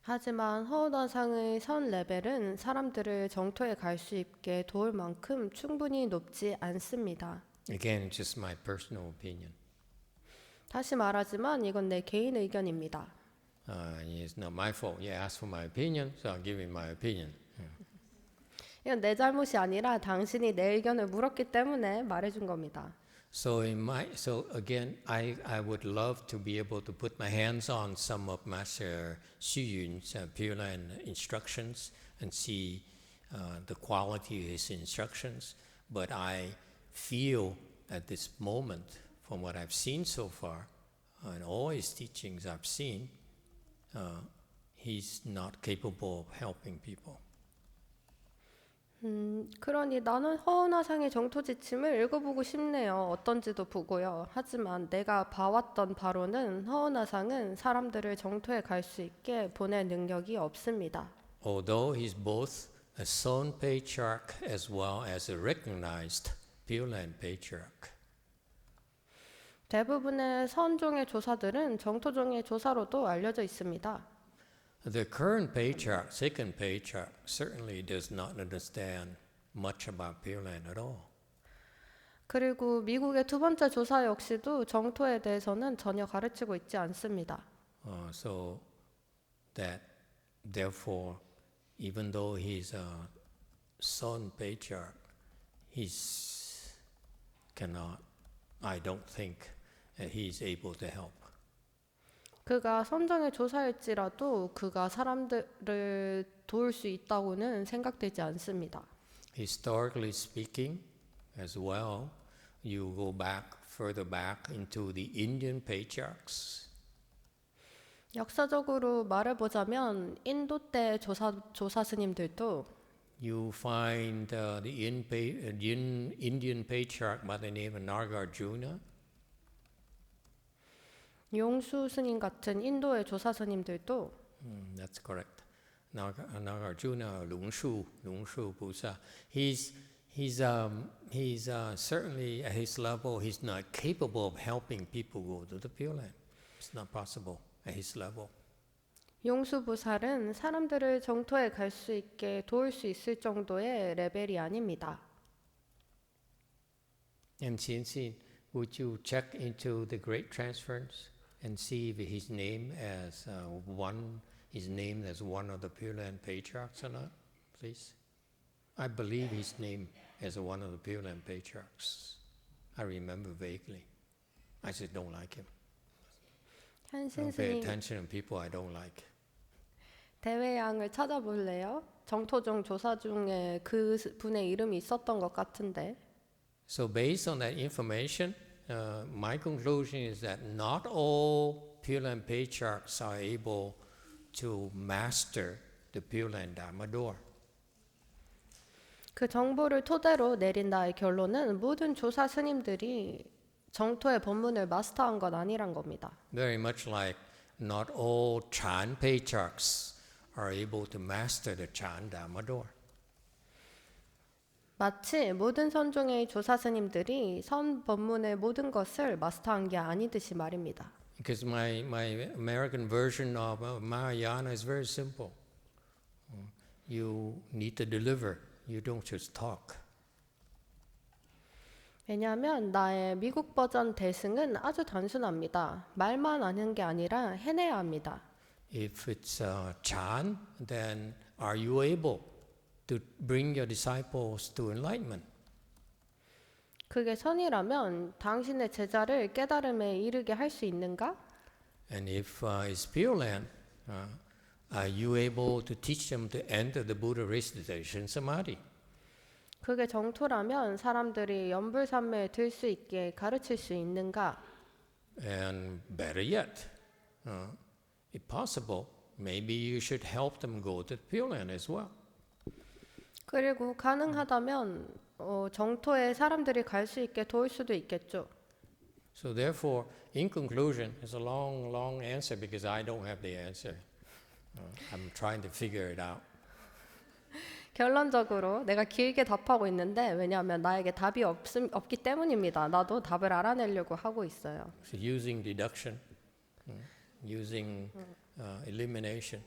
S2: 하지만 허운 화상의 선 레벨은 사람들을 정토에 갈 수 있게 도울 만큼 충분히 높지 않습니다.
S1: Again, it's just my personal opinion.
S2: 다시 말하지만 이건 내 개인 의견입니다.
S1: It's not my fault. You asked for my opinion, so I'll give you my opinion.
S2: 이건 내 잘못이 아니라 당신이 내 의견을 물었기 때문에 말해준 겁니다.
S1: So again, I would love to be able to put my hands on some of Master Xu Yun's Pure Land instructions and see the quality of his instructions. But I feel at this moment, from what I've seen so far, and all his teachings I've seen, he's not capable of helping people.
S2: 그러니 나는 허운 화상의 정토 지침을 읽어보고 싶네요. 어떤지도 보고요. 하지만 내가 봐왔던 바로는 허운 화상은 사람들을 정토에 갈 수 있게 보낼 능력이 없습니다.
S1: Although he's both a Son patriarch as well as a recognized Pure Land patriarch.
S2: 대부분의 선종의 조사들은 정토종의 조사로도 알려져 있습니다.
S1: The current patriarch, second patriarch, certainly does not understand much about Pure Land at all.
S2: 그리고 미국의 두 번째 조사 역시도 정토에 대해서는 전혀 가르치고 있지 않습니다.
S1: So that therefore, even though he's a son patriarch, he's cannot. I don't think that he's able to help.
S2: 그가 선정의 조사일지라도 그가 사람들을 도울 수 있다고는 생각되지 않습니다.
S1: Historically speaking, as well, you go back further back into the Indian patriarchs.
S2: 역사적으로 말해보자면 인도 때 조사 스님들도
S1: You find the Indian patriarch by the name of Nagarjuna.
S2: 용수 스님 같은 인도의 조사 스님들도
S1: That's correct. Nagarjuna, Lungshu Pusa. He's certainly at his level. He's not capable of helping people go to the Pure Land. It's not possible at his level.
S2: 용수 부살은 사람들을 정토에 갈 수 있게 도울 수 있을 정도의 레벨이 아닙니다.
S1: And Xin, would you check into the Great Transference and see if he's named as one of the Pure Land patriarchs or not, please? I believe he's named as one of the Pure Land patriarchs. I remember vaguely. I just don't like him. I
S2: 한신
S1: don't pay
S2: 스님
S1: attention to people I don't like.
S2: 대회양을 찾아볼래요? 정토종 조사 중에 그 분의 이름이 있었던 것 같은데.
S1: So based on that information, my conclusion is that not all Pure Land patriarchs are able to master the Pure Land Dharma door.
S2: 그 정보를 토대로 내린 나의 결론은 모든 조사 스님들이 정토의 법문을 마스터한 건 아니란 겁니다.
S1: Very much like not all Chan patriarchs are able to master the Chan Dharma door.
S2: 마치 모든 선종의 조사 스님들이 선 법문의 모든 것을 마스터한 게 아니듯이 말입니다.
S1: Because my American version of Mahayana is very simple. You need to deliver. You don't just talk.
S2: 왜냐하면 나의 미국 버전 대승은 아주 단순합니다. 말만 하는 게 아니라 해내야 합니다.
S1: If it's Chan, then are you able to bring your disciples to enlightenment?
S2: 그게 선이라면 당신의 제자를 깨달음에 이르게 할 수 있는가?
S1: And if it's Pure Land, are you able to teach them to enter the Buddha recitation samadhi?
S2: 그게 정토라면 사람들이 연불산매에 들 수 있게 가르칠 수 있는가?
S1: And better yet, if possible, maybe you should help them go to Pure Land as well.
S2: 그리고 가능하다면 정토에 사람들이 갈 수 있게 도울 수도 있겠죠.
S1: So therefore, in conclusion, it's a long answer because I don't have the answer. I'm trying to figure it out.
S2: 결론적으로 내가 길게 답하고 있는데 왜냐하면 나에게 답이 없기 때문입니다. 나도 답을 알아내려고 하고 있어요.
S1: So using deduction, using elimination.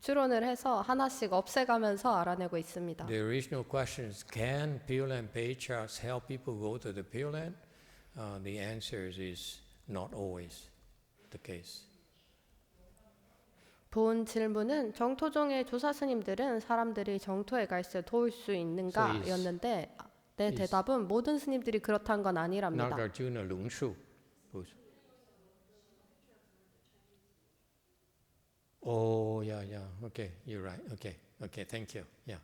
S2: 추론을 해서 하나씩 없애가면서 알아내고 있습니다.
S1: The original question is, can Pure Land patriarchs help people go to the Pure Land? The answer is not always the case.
S2: 본 질문은 정토종의 조사 스님들은 사람들이 정토에 갈 때 도울 수 있는가 였는데 내 대답은 모든 스님들이 그렇다는 건 아니랍니다.
S1: Nagarjuna Lungshu. Oh, yeah. Okay, you're right. Okay, thank you. Yeah.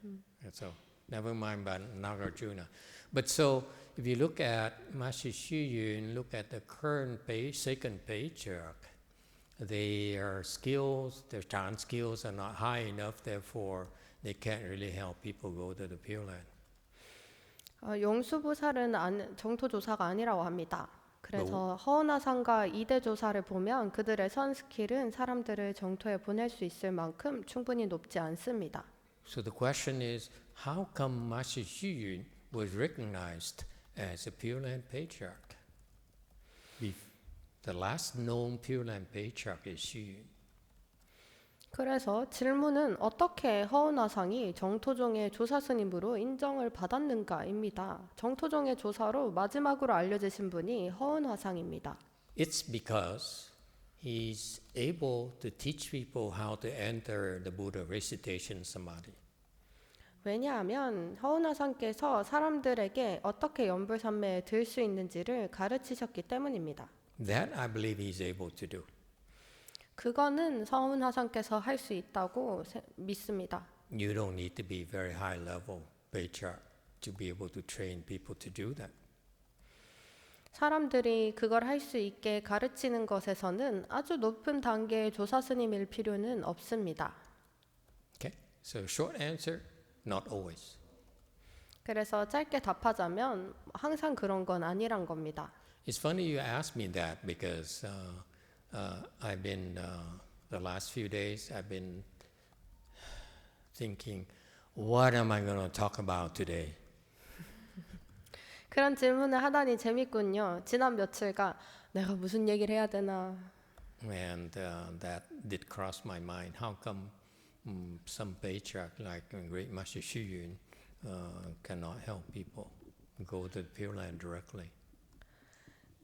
S1: So, never mind about Nagarjuna. But so, if you look at Master Xu Yun, look at the current second patriarch, their Chan skills are not high enough, therefore, they can't really help people go to the Pure Land.
S2: 용수부살은 정토 조사가 아니라고 합니다. 그래서 허은화상과 이대 조사를 보면 그들의 선 스킬은 사람들을 정토에 보낼 수 있을 만큼 충분히 높지 않습니다.
S1: So the question is, how come Master Xu Yun was recognized as a Pure Land patriarch? The last known Pure Land patriarch is Xu Yun.
S2: 그래서 질문은 어떻게 허은화상이 정토종의 조사 스님으로 인정을 받았는가입니다. 정토종의 조사로 마지막으로 알려지신 분이 허은화상입니다.
S1: It's because he's able to teach people how to enter the Buddha recitation samadhi.
S2: 왜냐하면 허운화상께서 사람들에게 어떻게 연불선매에 들 수 있는지를 가르치셨기 때문입니다.
S1: That I believe he's able to do.
S2: 그거는 서운화상께서 할 수 있다고 믿습니다.
S1: You don't need to be very high level patriarch to be able to train people to do that.
S2: 사람들이 그걸 할 수 있게 가르치는 것에서는 아주 높은 단계의 조사 스님일 필요는 없습니다.
S1: Okay? So short answer, not always.
S2: 그래서 짧게 답하자면 항상 그런 건 아니란 겁니다.
S1: It's funny you asked me that because I've been the last few days I've been thinking, what am I going to talk about today?
S2: 그런 질문을 하다니 재밌군요. 지난 며칠간 내가 무슨 얘기를 해야 되나.
S1: And that did cross my mind. How come some patriarch like Great Master Xu Yun cannot help people go to the Pure Land directly?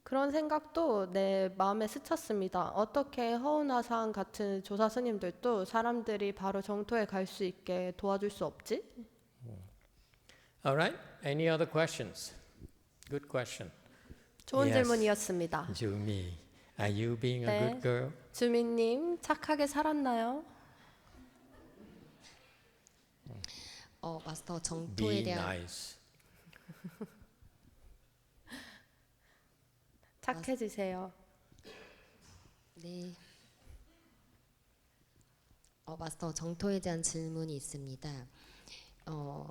S2: 그런 생각도 내 마음에 스쳤습니다. 어떻게 허운화상 같은 조사 스님들도 사람들이 바로 정토에 갈 수 있게 도와줄 수 없지?
S1: All right. Any other questions? Good question.
S2: 좋은
S1: Yes.
S2: 질문이었습니다.
S1: Jumi, are you being a
S2: 네.
S1: good girl?
S2: 주민님 착하게 살았나요?
S7: 마스터 정토에
S1: Be
S7: 대한
S1: nice.
S2: 착해지세요.
S7: 네. 마스터 정토에 대한 질문이 있습니다.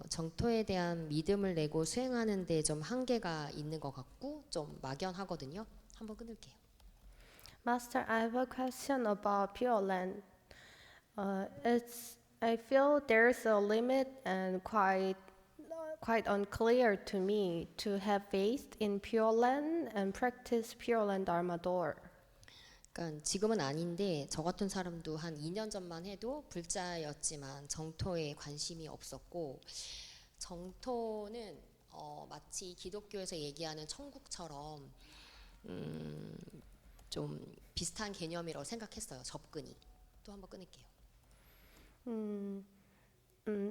S7: 정토에 대한 믿음을 내고 수행하는 데 좀 한계가 있는 것 같고 좀 막연하거든요. 한번 끊을게요.
S2: Master, I have a question about Pure Land. I feel there's a limit and quite unclear to me to have faith in Pure Land and practice Pure Land Dharma Door.
S7: 그러니까 지금은 아닌데 저 같은 사람도 한 2년 전만 해도 불자였지만 정토에 관심이 없었고 정토는 마치 기독교에서 얘기하는 천국처럼 좀 비슷한 개념이라고 생각했어요. 접근이. 또 한번 끊을게요.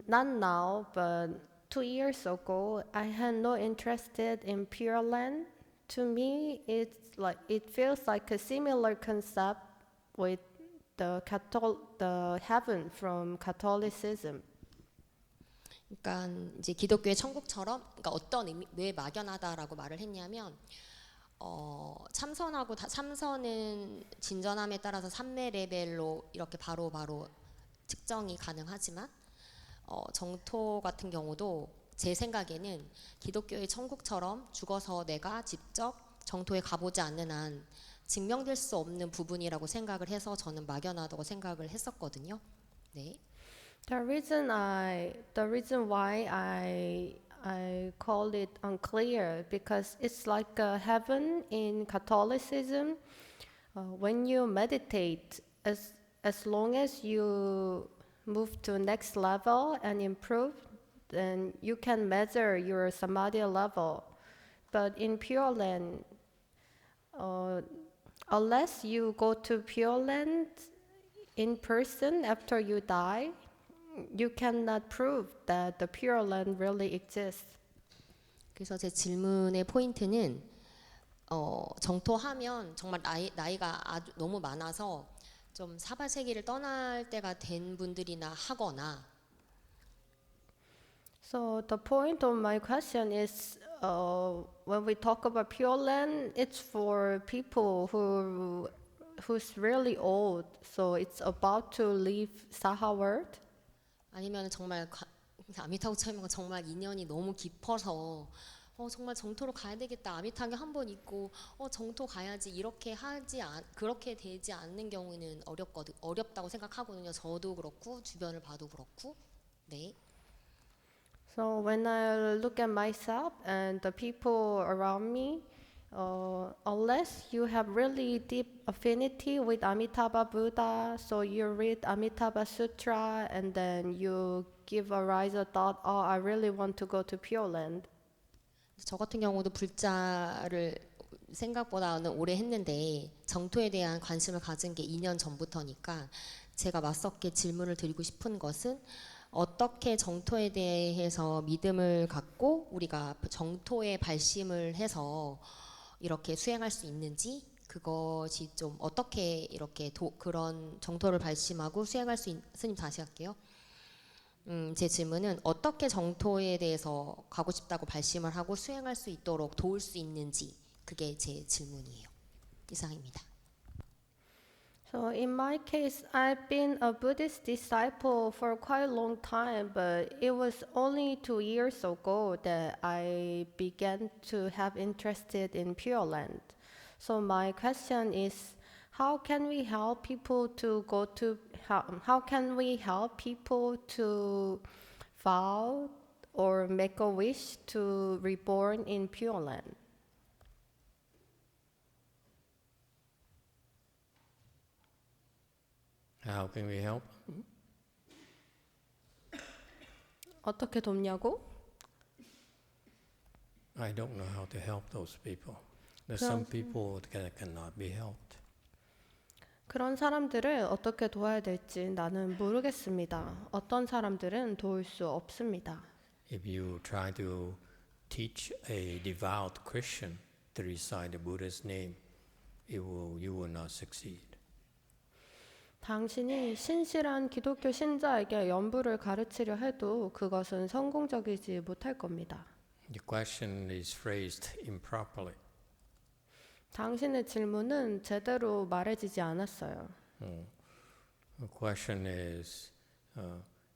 S2: Not now, but 2 years ago, I had no interest in Pure Land. To me, it feels like a similar concept with the heaven from Catholicism.
S7: 그러니까 이제 기독교의 천국처럼 그러니까 어떤 의미 왜 막연하다라고 말을 했냐면 참선은 진전함에 따라서 3매 레벨로 이렇게 바로 측정이 가능하지만 정토 같은 경우도 제 생각에는 기독교의 천국처럼 죽어서 내가 직접 정토에 가보지 않는 한 증명될 수 없는 부분이라고 생각을 해서 저는 막연하다고 생각을 했었거든요. 네.
S2: The reason why I call it unclear because it's like a heaven in Catholicism. When you meditate, as long as you move to next level and improve, then you can measure your samadhi level. But in Pure Land, unless you go to Pure Land in person after you die, you cannot prove that the Pure Land really exists.
S7: 그래서 제 질문의 포인트는 정토하면 정말 나이가 아주 너무 많아서 좀 사바세계를 떠날 때가 된 분들이나 하거나
S2: So the point of my question is, when we talk about Pure Land, it's for people who's really old, so it's about to leave Saha world.
S7: 아니면 정말 아미타부처님과 정말 인연이 너무 깊어서 정말 정토로 가야 되겠다. 아미타게 한번 있고 정토 가야지 이렇게 그렇게 되지 않는 경우는 어렵다고 생각하거든요. 저도 그렇고 주변을 봐도 그렇고. 네.
S2: So when I look at myself and the people around me, unless you have really deep affinity with Amitabha Buddha, so you read Amitabha Sutra and then you give a rise a thought, oh, I really want to go to Pure Land.
S7: 저 같은 경우도 불자를 생각보다는 오래 했는데 정토에 대한 관심을 가진 게 2년 전부터니까 제가 맞섰게 질문을 드리고 싶은 것은 어떻게 정토에 대해서 믿음을 갖고 우리가 정토에 발심을 해서 이렇게 수행할 수 있는지 그것이 좀 어떻게 이렇게 그런 정토를 발심하고 수행할 수 스님 다시 할게요. 제 질문은 어떻게 정토에 대해서 가고 싶다고 발심을 하고 수행할 수 있도록 도울 수 있는지 그게 제 질문이에요. 이상입니다.
S2: So in my case, I've been a Buddhist disciple for quite a long time, but it was only 2 years ago that I began to have interested in Pure Land. So my question is, how can we help people to go to how can we help people to vow or make a wish to reborn in Pure Land?
S1: How can we help?
S2: 어떻게 돕냐고?
S1: I don't know how to help those people. There's some people that cannot be helped.
S2: 그런 사람들을 어떻게 도와야 될지 나는 모르겠습니다. 어떤 사람들은 도울 수 없습니다.
S1: If you try to teach a devout Christian to recite the Buddha's name, you will not succeed.
S2: 당신이 신실한 기독교 신자에게 연부를 가르치려 해도 그것은 성공적이지 못할 겁니다.
S1: The question is phrased improperly.
S2: 당신의 질문은 제대로 말해지지 않았어요.
S1: The question is,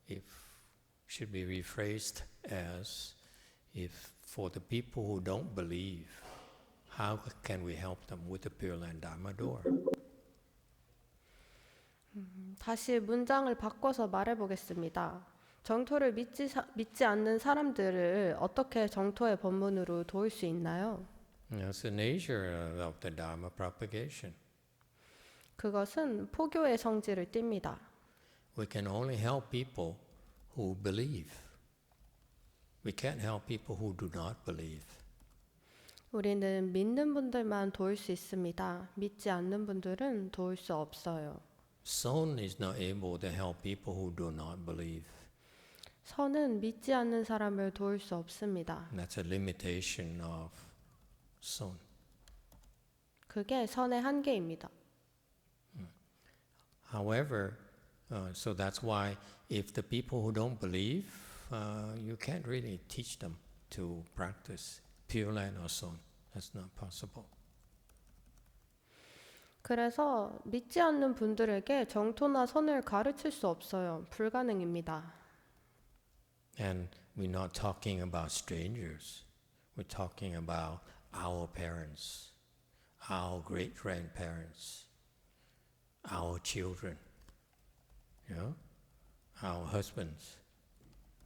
S1: if should be rephrased as, if for the people who don't believe, how can we help them with the Pure Land Dharma door?
S2: 다시 문장을 바꿔서 말해보겠습니다. 정토를 믿지 않는 사람들을 어떻게 정토의 법문으로 도울 수 있나요?
S1: That's the nature of the Dharma propagation.
S2: 그것은 포교의 성질을 띱니다.
S1: We can only help people who believe. We can't help people who do not believe.
S2: 우리는 믿는 분들만 도울 수 있습니다. 믿지 않는 분들은 도울 수 없어요.
S1: Son is not able to help people who do not believe.
S2: 선은 믿지 않는 사람을 도울 수 없습니다.
S1: That's a limitation of Son.
S2: 그게 선의 한계입니다.
S1: However, so that's why if the people who don't believe, you can't really teach them to practice Pure Land or Son. That's not possible.
S2: 그래서 믿지 않는 분들에게 정토나 선을 가르칠 수 없어요. 불가능입니다.
S1: And we're not talking about strangers. We're talking about our parents, our great-grandparents, our children, our husbands.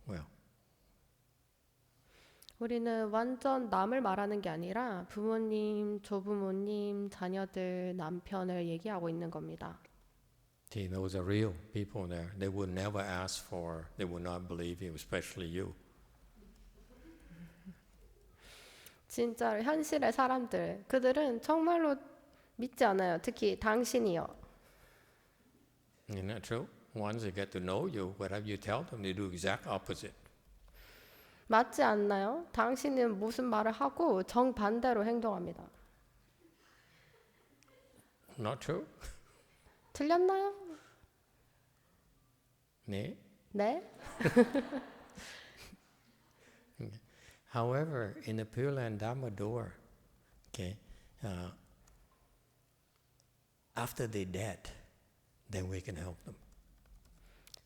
S1: Well,
S2: 우리는 완전 남을 말하는 게 아니라 부모님, 조부모님, 자녀들, 남편을 얘기하고 있는 겁니다.
S1: see, those are real people there. They would never ask for, they would not believe you, especially you.
S2: 진짜 현실의 사람들, 그들은 정말로 믿지 않아요. 특히 당신이요.
S1: Isn't that true? Once they get to know you, whatever you tell them, they do exact opposite.
S2: 맞지 않나요? 당신은 무슨 말을 하고 정반대로 행동합니다.
S1: Not true?
S2: 틀렸나요?
S1: 네.
S2: 네.
S1: However, in the Pure Land Dharma door, okay, after they're dead, then we can help them.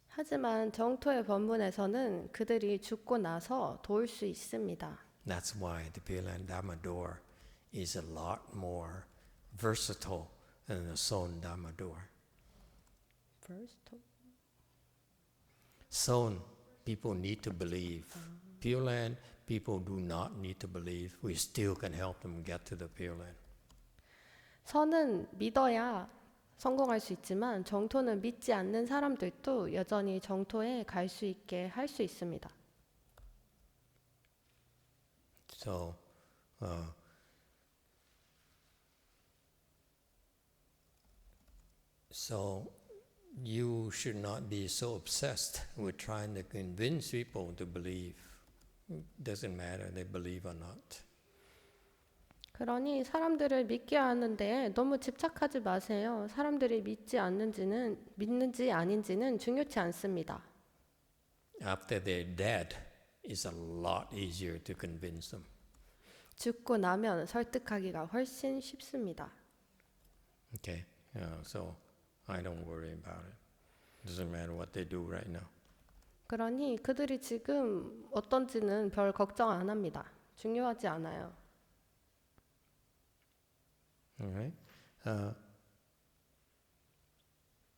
S2: 하지만 정토의 법문에서는 그들이 죽고 나서 도울 수 있습니다.
S1: That's why the Pure Land Dharma door is a lot more versatile than the Son Dharma door. Son, people need to believe. Pure Land, people do not need to believe. We still can help them get to the Pure Land.
S2: 선은 믿어야 성공할 수 있지만 정토는 믿지 않는 사람들도 여전히 정토에 갈 수 있게 할 수 있습니다.
S1: So, So you should not be so obsessed with trying to convince people to believe. It doesn't matter they believe or not.
S2: 그러니 사람들을 믿게 하는데 너무 집착하지 마세요. 사람들이 믿는지 아닌지는 중요치 않습니다.
S1: After they're dead, it's a lot easier to convince them.
S2: 죽고 나면 설득하기가 훨씬 쉽습니다.
S1: Okay, so I don't worry about it. Doesn't matter what they do right now.
S2: 그러니 그들이 지금 어떤지는 별 걱정 안 합니다. 중요하지 않아요.
S1: All right.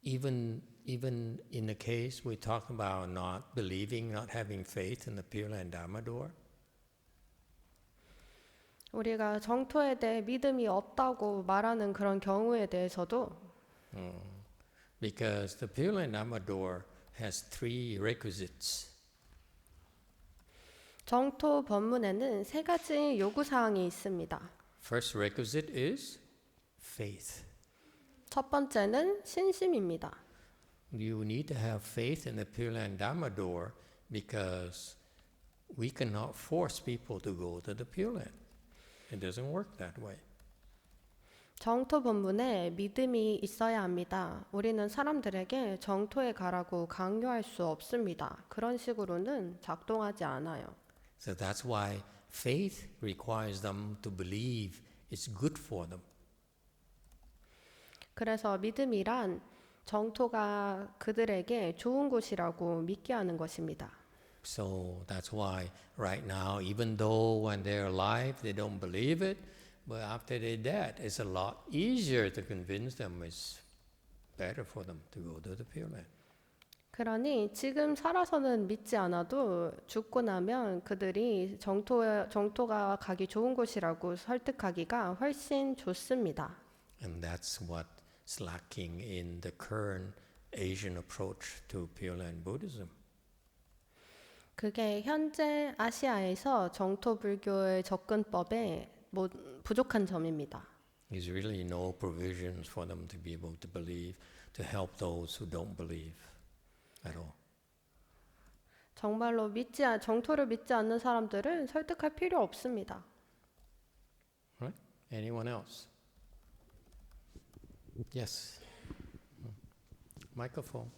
S1: Even in the case we talk about not believing, not having faith in the Pure Land Dharma door,
S2: 우리가 정토에 대해 믿음이 없다고 말하는 그런 경우에 대해서도
S1: because the Pure Land Dharma door has 3 requisites.
S2: 정토 법문에는 3가지 요구 사항이 있습니다.
S1: First requisite is faith.
S2: 첫 번째는 신심입니다.
S1: You need to have faith in the Pure Land Dharma door because we cannot force people to go to the Pure Land. It doesn't work that way.
S2: 정토 법문에 믿음이 있어야 합니다. 우리는 사람들에게 정토에 가라고 강요할 수 없습니다. 그런 식으로는 작동하지 않아요.
S1: So that's why faith requires them to believe it's good for them.
S2: 그래서 믿음이란 정토가 그들에게 좋은 곳이라고 믿게 하는 것입니다.
S1: So that's why right now, even though when they're alive they don't believe it, but after they're dead, it's a lot easier to convince them it's better for them to go to the Pure Land.
S2: 그러니 지금 살아서는 믿지 않아도 죽고 나면 그들이 정토가 가기 좋은 곳이라고 설득하기가 훨씬 좋습니다.
S1: And that's what's lacking in the current Asian approach to Pure Land Buddhism.
S2: 그게 현재 아시아에서 정토 불교의 접근법에 부족한 점입니다.
S1: There's really no provisions for them to be able to believe, to help those who don't believe at all.
S2: 정말로 정토를 믿지 않는 사람들은 설득할 필요 없습니다.
S1: Right? Anyone else? Yes. Microphone.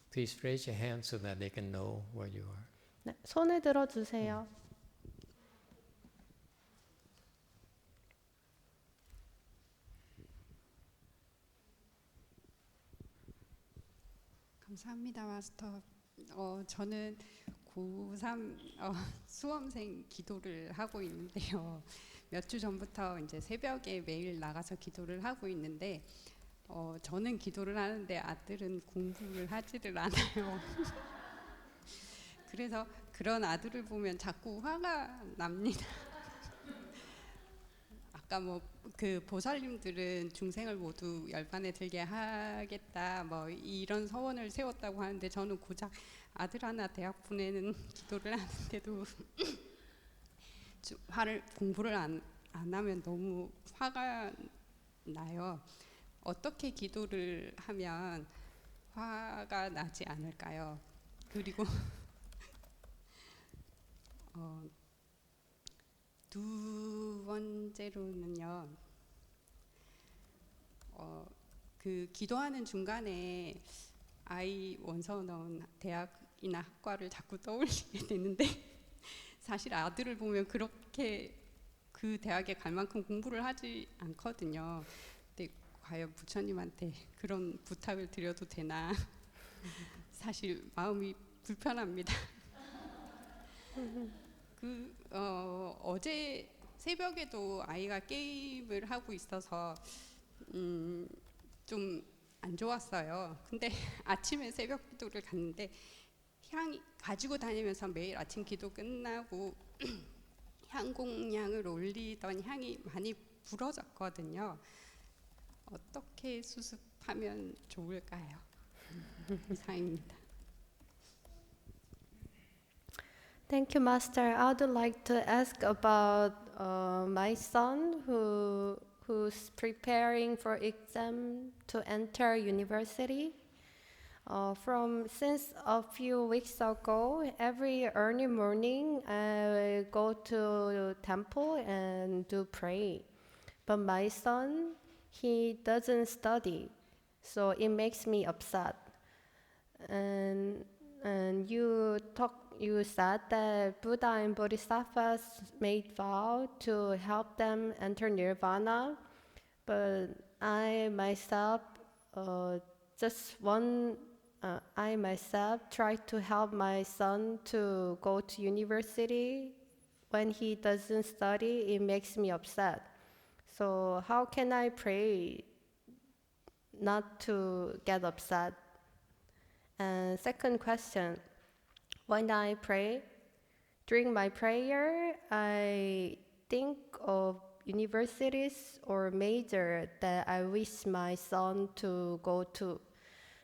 S1: Please raise your hand so that they can know where you are.
S2: 네, 손을 들어주세요.
S8: 감사합니다, 마스터. 저는 고3 수험생 기도를 하고 있는데요. 몇 주 전부터 이제 새벽에 매일 나가서 기도를 하고 있는데 저는 기도를 하는데 아들은 공부를 하지를 않아요. 그래서 그런 아들을 보면 자꾸 화가 납니다. 아까 그 보살님들은 중생을 모두 열반에 들게 하겠다 이런 서원을 세웠다고 하는데 저는 고작 아들 하나 대학 보내는 기도를 하는데도 공부를 안 하면 너무 화가 나요. 어떻게 기도를 하면 화가 나지 않을까요? 그리고 두 번째로는요. 그 기도하는 중간에 아이 원서 넣은 대학이나 학과를 자꾸 떠올리게 되는데 사실 아들을 보면 그렇게 그 대학에 갈 만큼 공부를 하지 않거든요. 근데 과연 부처님한테 그런 부탁을 드려도 되나 사실 마음이 불편합니다. 어제 새벽에도 아이가 게임을 하고 있어서 좀 안 좋았어요. 근데 아침에 새벽 기도를 갔는데 향이 가지고 다니면서 매일 아침 기도 끝나고 향공향을 올리던 향이 많이 불어졌거든요. 어떻게 수습하면 좋을까요? 이상입니다.
S2: Thank you, Master. I would like to ask about my son who who's preparing for exam to enter university. Since a few weeks ago, every early morning I go to temple and do pray. But my son, he doesn't study, so it makes me upset. And you said that Buddha and Bodhisattvas made vow to help them enter nirvana, but I myself tried to help my son to go to university. When he doesn't study, it makes me upset. So how can I pray not to get upset? And second question, when I pray, during my prayer, I think of universities or major that I wish my son to go to.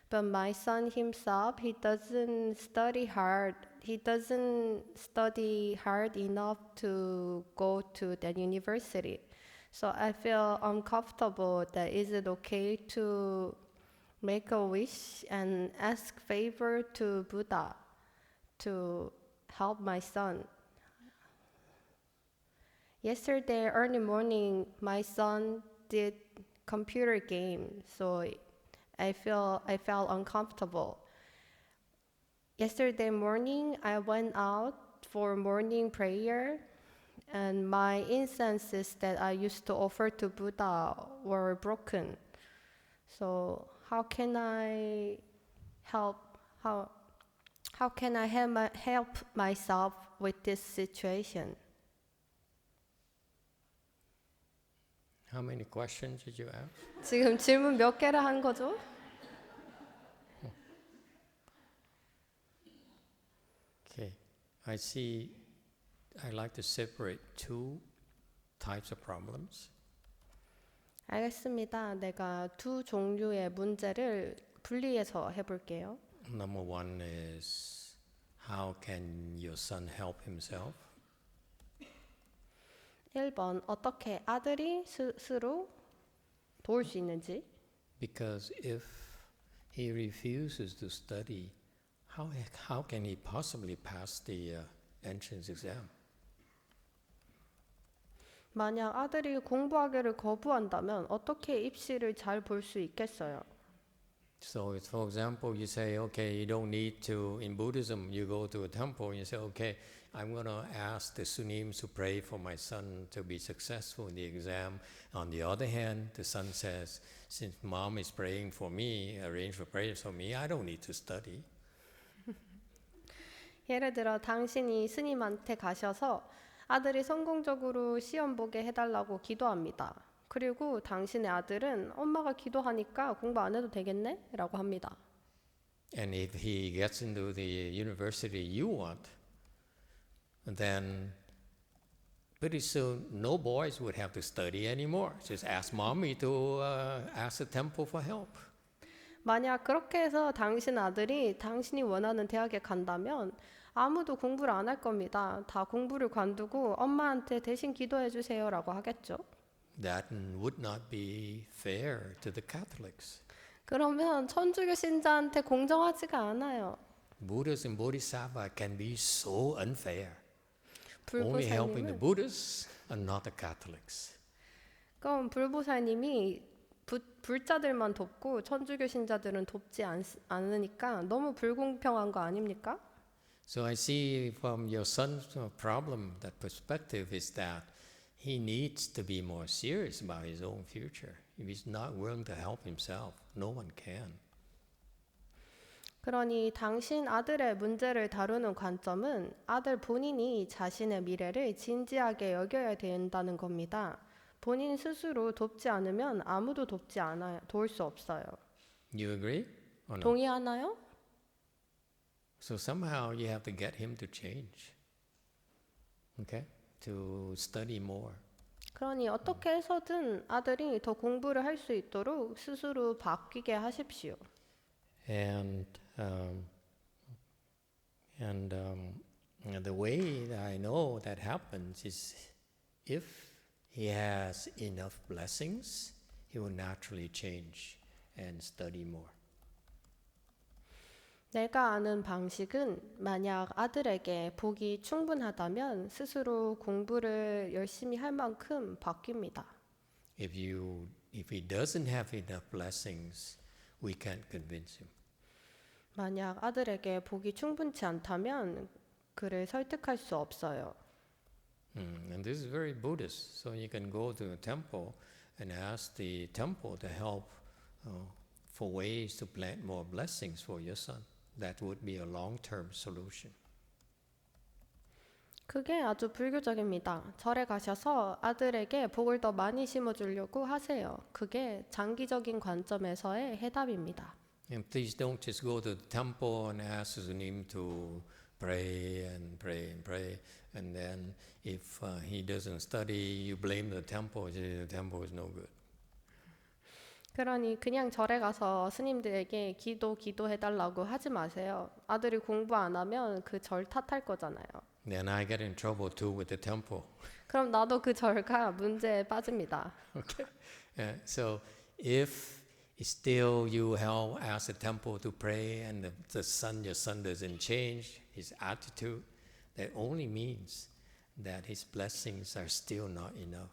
S2: But my son himself, he doesn't study hard. He doesn't study hard enough to go to that university. So I feel uncomfortable that is it okay to make a wish and ask favor to Buddha to help my son. Yesterday early morning, my son did computer game, so I felt uncomfortable. Yesterday morning, I went out for morning prayer, and my incenses that I used to offer to Buddha were broken. So how can I help myself with this situation?
S1: How many questions did you ask?
S2: 지금 질문 몇 개를 한 거죠?
S1: Okay, I like to separate two types of problems.
S2: 알겠습니다. 내가 두 종류의 문제를 분리해서 해볼게요.
S1: Number one is, how can your son help himself?
S2: 1번, 어떻게 아들이 스스로 도울 수 있는지.
S1: Because if he refuses to study, how can he possibly pass the entrance exam?
S2: 만약 아들이 공부하기를 거부한다면 어떻게 입시를 잘 볼 수 있겠어요?
S1: So, for example, you say, okay, you don't need to, in Buddhism, you go to a temple and you say, okay, I'm going to ask the Sunims to pray for my son to be successful in the exam. On the other hand, the son says, since mom is praying for me, arrange for prayers for me, I don't need to study.
S2: 예를 들어 당신이 스님한테 가셔서 아들이 성공적으로 시험 보게 해달라고 기도합니다. 그리고 당신의 아들은 엄마가 기도하니까 공부 안 해도 되겠네? 라고 합니다.
S1: And if he gets into the university you want, then pretty soon no boys would have to study anymore. Just ask mommy to ask the temple for help.
S2: 만약 그렇게 해서 당신 아들이 당신이 원하는 대학에 간다면 아무도 공부를 안 할 겁니다. 다 공부를 관두고 엄마한테 대신 기도해 주세요라고 하겠죠.
S1: That would not be fair to the Catholics.
S2: 그러면 천주교 신자한테 공정하지가 않아요.
S1: Buddhas and Bodhisattvas can be so unfair. Only helping the
S2: 불보살님은
S1: Buddhists and not the Catholics.
S2: 그럼 불보살님이 불자들만 돕고 천주교 신자들은 돕지 않으니까 너무 불공평한 거 아닙니까?
S1: So I see from your son's problem, that perspective is that he needs to be more serious about his own future. If he's not willing to help himself, no one can.
S2: 그러니 당신 아들의 문제를 다루는 관점은 아들 본인이 자신의 미래를 진지하게 여겨야 된다는 겁니다. 본인 스스로 돕지 않으면 아무도 도울 수 없어요.
S1: You agree or no?
S2: 동의하나요?
S1: So somehow you have to get him to change. Okay? To study more.
S2: 그러니 어떻게 해서든 아들이 더 공부를 할 수 있도록 스스로 바뀌게 하십시오.
S1: And the way that I know that happens is if he has enough blessings, he will naturally change and study more.
S2: 내가 아는 방식은 만약 아들에게 복이 충분하다면 스스로 공부를 열심히 할 만큼 바뀝니다.
S1: If he doesn't have enough blessings, we can't convince him.
S2: 만약 아들에게 복이 충분치 않다면 그를 설득할 수 없어요.
S1: And this is very Buddhist. So you can go to a temple and ask the temple to help for ways to plant more blessings for your son. That would be a long-term solution.
S2: 그게 아주 불교적입니다. 절에 가셔서 아들에게 복을 더 많이 심어주려고 하세요. 그게 장기적인 관점에서의 해답입니다.
S1: And please don't just go to the temple and ask Sunim to pray and pray and pray. And then if he doesn't study, you blame the temple. The temple is no good.
S2: 그러니 그냥 절에 가서 스님들에게 기도해달라고 하지 마세요. 아들이 공부 안 하면 그 절 탓할 거잖아요.
S1: Then I get in trouble too with the temple.
S2: 그럼 나도 그 절가 문제에 빠집니다.
S1: Okay. So if still you help ask the temple to pray and your son doesn't change his attitude, that only means that his blessings are still not enough.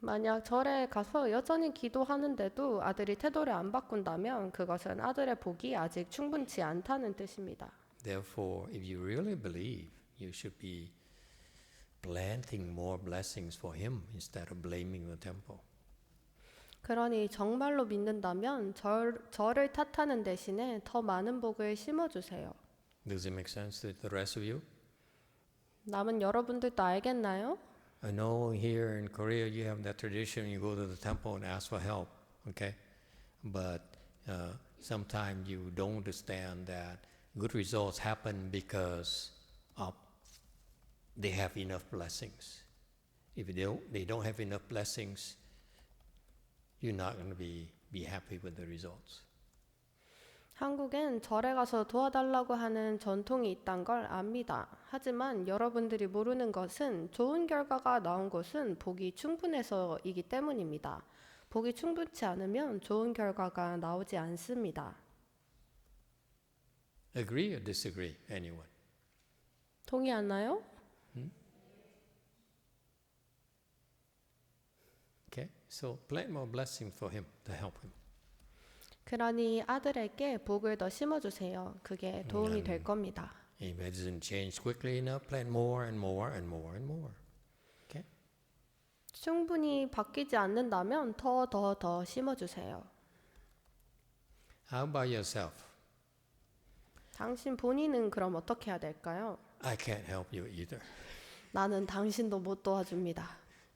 S2: 만약 절에 가서 여전히 기도하는데도 아들이 태도를 안 바꾼다면 그것은 아들의 복이 아직 충분치 않다는 뜻입니다.
S1: Therefore, if you really believe, you should be planting more blessings for him instead of blaming the temple.
S2: 그러니 정말로 믿는다면 절을 탓하는 대신에 더 많은 복을 심어주세요.
S1: Does it make sense to the rest of you?
S2: 남은 여러분들도 알겠나요?
S1: I know here in Korea you have that tradition, you go to the temple and ask for help, okay? But sometimes you don't understand that good results happen because they have enough blessings. If they don't have enough blessings, you're not going to be happy with the results.
S2: 한국엔 절에 가서 도와달라고 하는 전통이 있단 걸 압니다. 하지만 여러분들이 모르는 것은 좋은 결과가 나온 것은 복이 충분해서이기 때문입니다. 복이 충분치 않으면 좋은 결과가 나오지 않습니다.
S1: Agree or disagree, anyone?
S2: 동의하나요?
S1: Okay, so plant more blessings for him to help him.
S2: 그러니 아들에게 복을 더 심어주세요. 그게 도움이 될 겁니다.
S1: If it doesn't change quickly enough, plant more and more and more and more. Okay?
S2: 충분히 바뀌지 않는다면 더 심어주세요.
S1: How about yourself?
S2: 당신 본인은 그럼 어떻게 해야 될까요?
S1: I can't help you either.
S2: 나는 당신도 못 도와줍니다.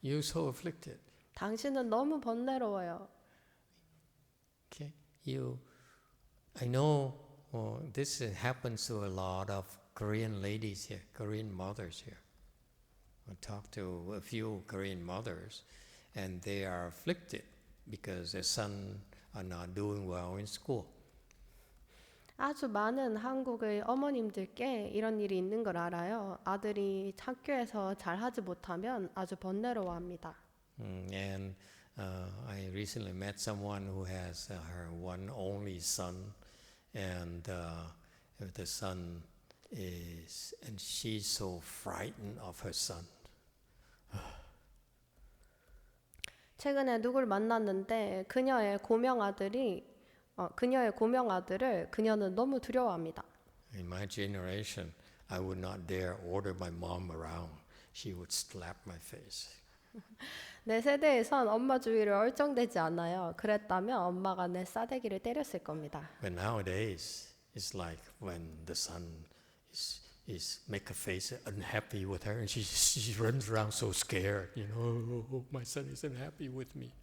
S1: You're so afflicted.
S2: 당신은 너무 번뇌로워요.
S1: Okay? I know this happens to a lot of Korean ladies here, Korean mothers here. I talked to a few Korean mothers, and they are afflicted because their sons are not doing well in school.
S2: 아주 많은 한국의 어머님들께 이런 일이 있는 걸 알아요. 아들이 학교에서 잘하지 못하면 아주 번뇌로워합니다.
S1: And I recently met someone who has her one only son, and the son and she's so frightened of her son.
S2: 최근에 누굴 만났는데 그녀의 고명 아들을 그녀는 너무 두려워합니다.
S1: In my generation, I would not dare order my mom around. She would slap my face.
S2: 내 세대에선 엄마 주위를 얼쩡대지 않아요. 그랬다면 엄마가 내 싸대기를 때렸을 겁니다.
S1: But nowadays, it's like when the son is make a face unhappy with her, and she runs around so scared. You know, oh, my son isn't happy with me.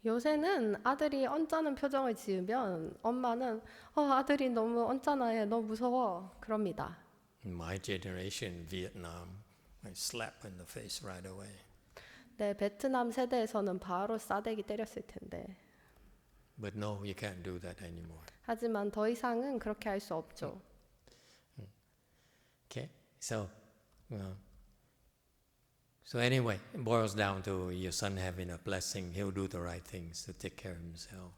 S2: 요새는 아들이 언짢은 표정을 지으면 엄마는 아들이 너무 언짢아해, 너무 무서워 그럽니다.
S1: In my generation, Vietnam, I slap in the face right away.
S2: 네, 베트남 세대에서는 바로 싸대기 때렸을 텐데.
S1: But no, you can't do that anymore.
S2: 하지만 더 이상은 그렇게 할 수 없죠.
S1: Okay, so So anyway, it boils down to your son having a blessing. He'll do the right things to take care of himself.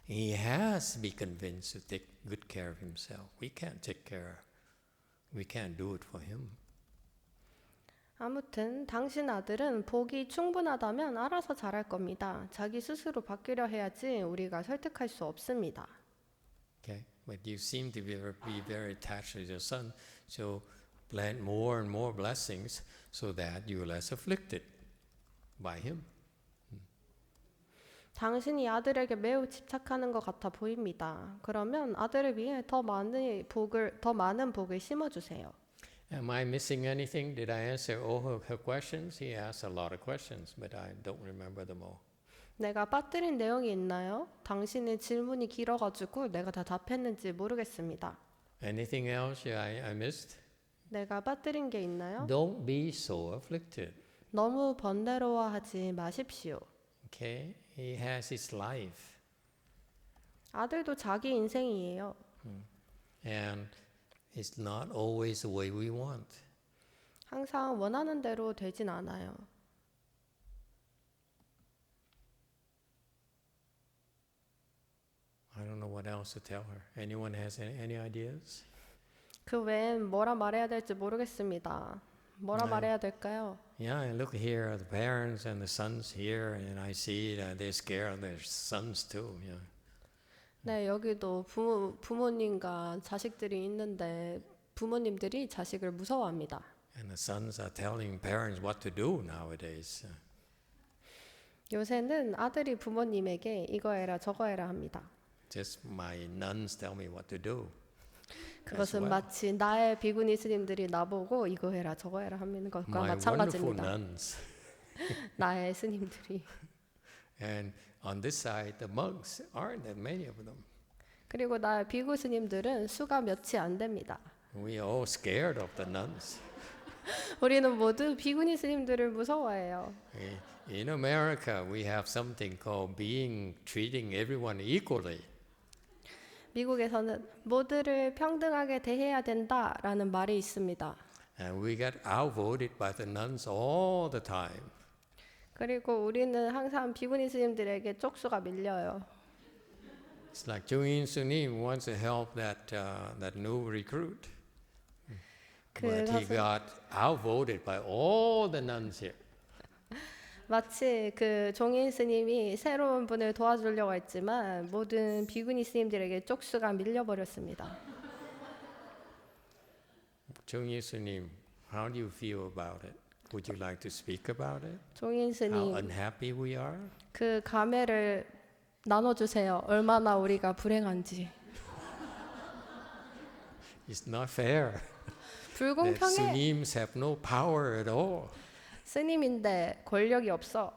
S1: He has to be convinced to take good care of himself. We can't do it for him.
S2: 아무튼 당신 아들은 복이 충분하다면 알아서 잘할 겁니다. 자기 스스로 바뀌려 해야지 우리가 설득할 수 없습니다.
S1: Okay, but you seem to be very attached to your son, so plant more and more blessings so that you're less afflicted by him.
S2: 당신이 아들에게 매우 집착하는 것 같아 보입니다. 그러면 아들을 위해 더 많은 복을 심어주세요.
S1: Am I missing anything? Did I answer all her questions? He asked a lot of questions, but I don't remember them all.
S2: 내가 빠뜨린 내용이 있나요? 당신의 질문이 길어가지고 내가 다 답했는지 모르겠습니다.
S1: Anything else I missed?
S2: 내가 빠뜨린 게 있나요?
S1: Don't be so afflicted.
S2: 너무 번뇌로워하지 마십시오.
S1: Okay, he has his life,
S2: 아들도 자기 인생이에요.
S1: and it's not always the way we want.
S2: 항상 원하는 대로 되진 않아요.
S1: I don't know what else to tell her. Anyone has any ideas?
S2: 그 외엔 뭐라 말해야 될지 모르겠습니다. 뭐라
S1: 네.
S2: 말해야 될까요?
S1: Yeah, I look here, the parents and the sons here, and I see that they're scared of their sons too. Yeah.
S2: 네, 여기도 부모님과 자식들이 있는데 부모님들이 자식을 무서워합니다.
S1: And the sons are telling parents what to do nowadays.
S2: 요새는 아들이 부모님에게 이거 해라 저거 해라 합니다.
S1: Just my nuns tell me what to do.
S2: 그것은
S1: well.
S2: 마치 나의 비구니 스님들이 나보고 이거 해라 저거 해라 하는 것과
S1: My wonderful
S2: 마찬가지입니다.
S1: nuns.
S2: 나의 스님들이.
S1: And on this side, the monks aren't that many of them.
S2: 그리고 나의 비구 스님들은 수가 몇이 안 됩니다.
S1: We are all scared of the nuns.
S2: 우리는 모두 비구니 스님들을 무서워해요.
S1: In America, we have something called treating everyone equally.
S2: 미국에서는 모두를 평등하게 대해야 된다라는 말이 있습니다.
S1: And we get outvoted by the nuns all the time.
S2: 그리고 우리는 항상 비구니 스님들에게 쪽수가 밀려요.
S1: It's like Jung-in Sunim wants to help that new recruit. But he got outvoted by all the nuns here.
S2: 마치 그 종인 스님이 새로운 분을 도와주려고 했지만 모든 비구니 스님들에게 쪽수가 밀려버렸습니다.
S1: Jung-in Sunim, how do you feel about it? Would you like to speak about it?
S2: 종인
S1: How
S2: 스님,
S1: unhappy we are?
S2: 그 감회를 나눠주세요. 얼마나 우리가 불행한지.
S1: It's not fair. The
S2: 불공평해.
S1: Sunims have no power at all.
S2: 스님인데 권력이 없어.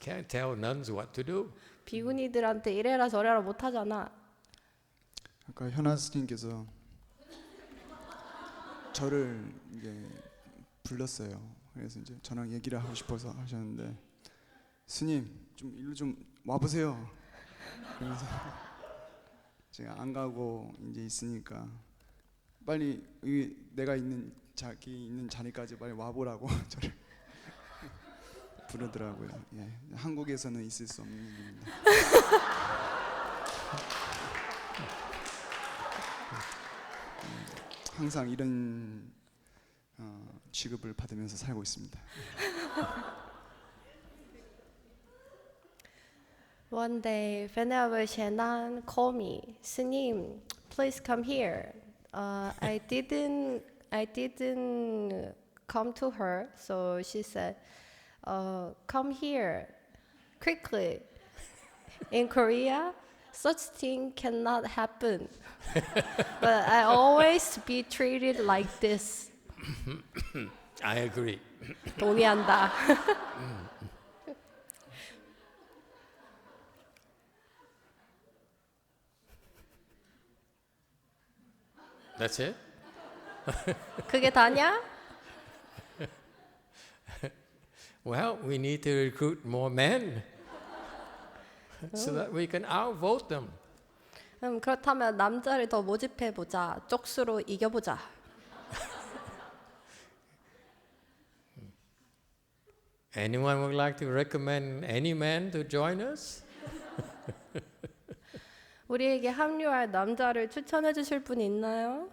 S1: Can't tell nuns what to do.
S2: 비구니들한테 이래라 저래라 못하잖아.
S9: 아까 현아 스님께서 저를 이제 불렀어요. 그래서 이제 저랑 얘기를 하고 싶어서 하셨는데 스님 좀 일로 좀 와보세요. 그래서 제가 안 가고 이제 있으니까 빨리 내가 있는 자기 있는 자리까지 빨리 와보라고 저를 부르더라고요. 예, 한국에서는 있을 수 없는 일입니다. 항상 이런 취급을 받으면서 살고 있습니다.
S2: One day, Venerable Shenan called me, S님, please come here. I didn't come to her, so she said, come here quickly. In Korea, such thing cannot happen. But I always be treated like this.
S1: I agree.
S2: 동의한다.
S1: That's it?
S2: 그게 다냐?
S1: Well, we need to recruit more men so that we can outvote them.
S2: 그렇다면 남자를 더 모집해 보자. 쪽수로 이겨보자.
S1: Anyone would like to recommend any man to join us?
S2: 우리에게 합류할 남자를 추천해 주실 분 있나요?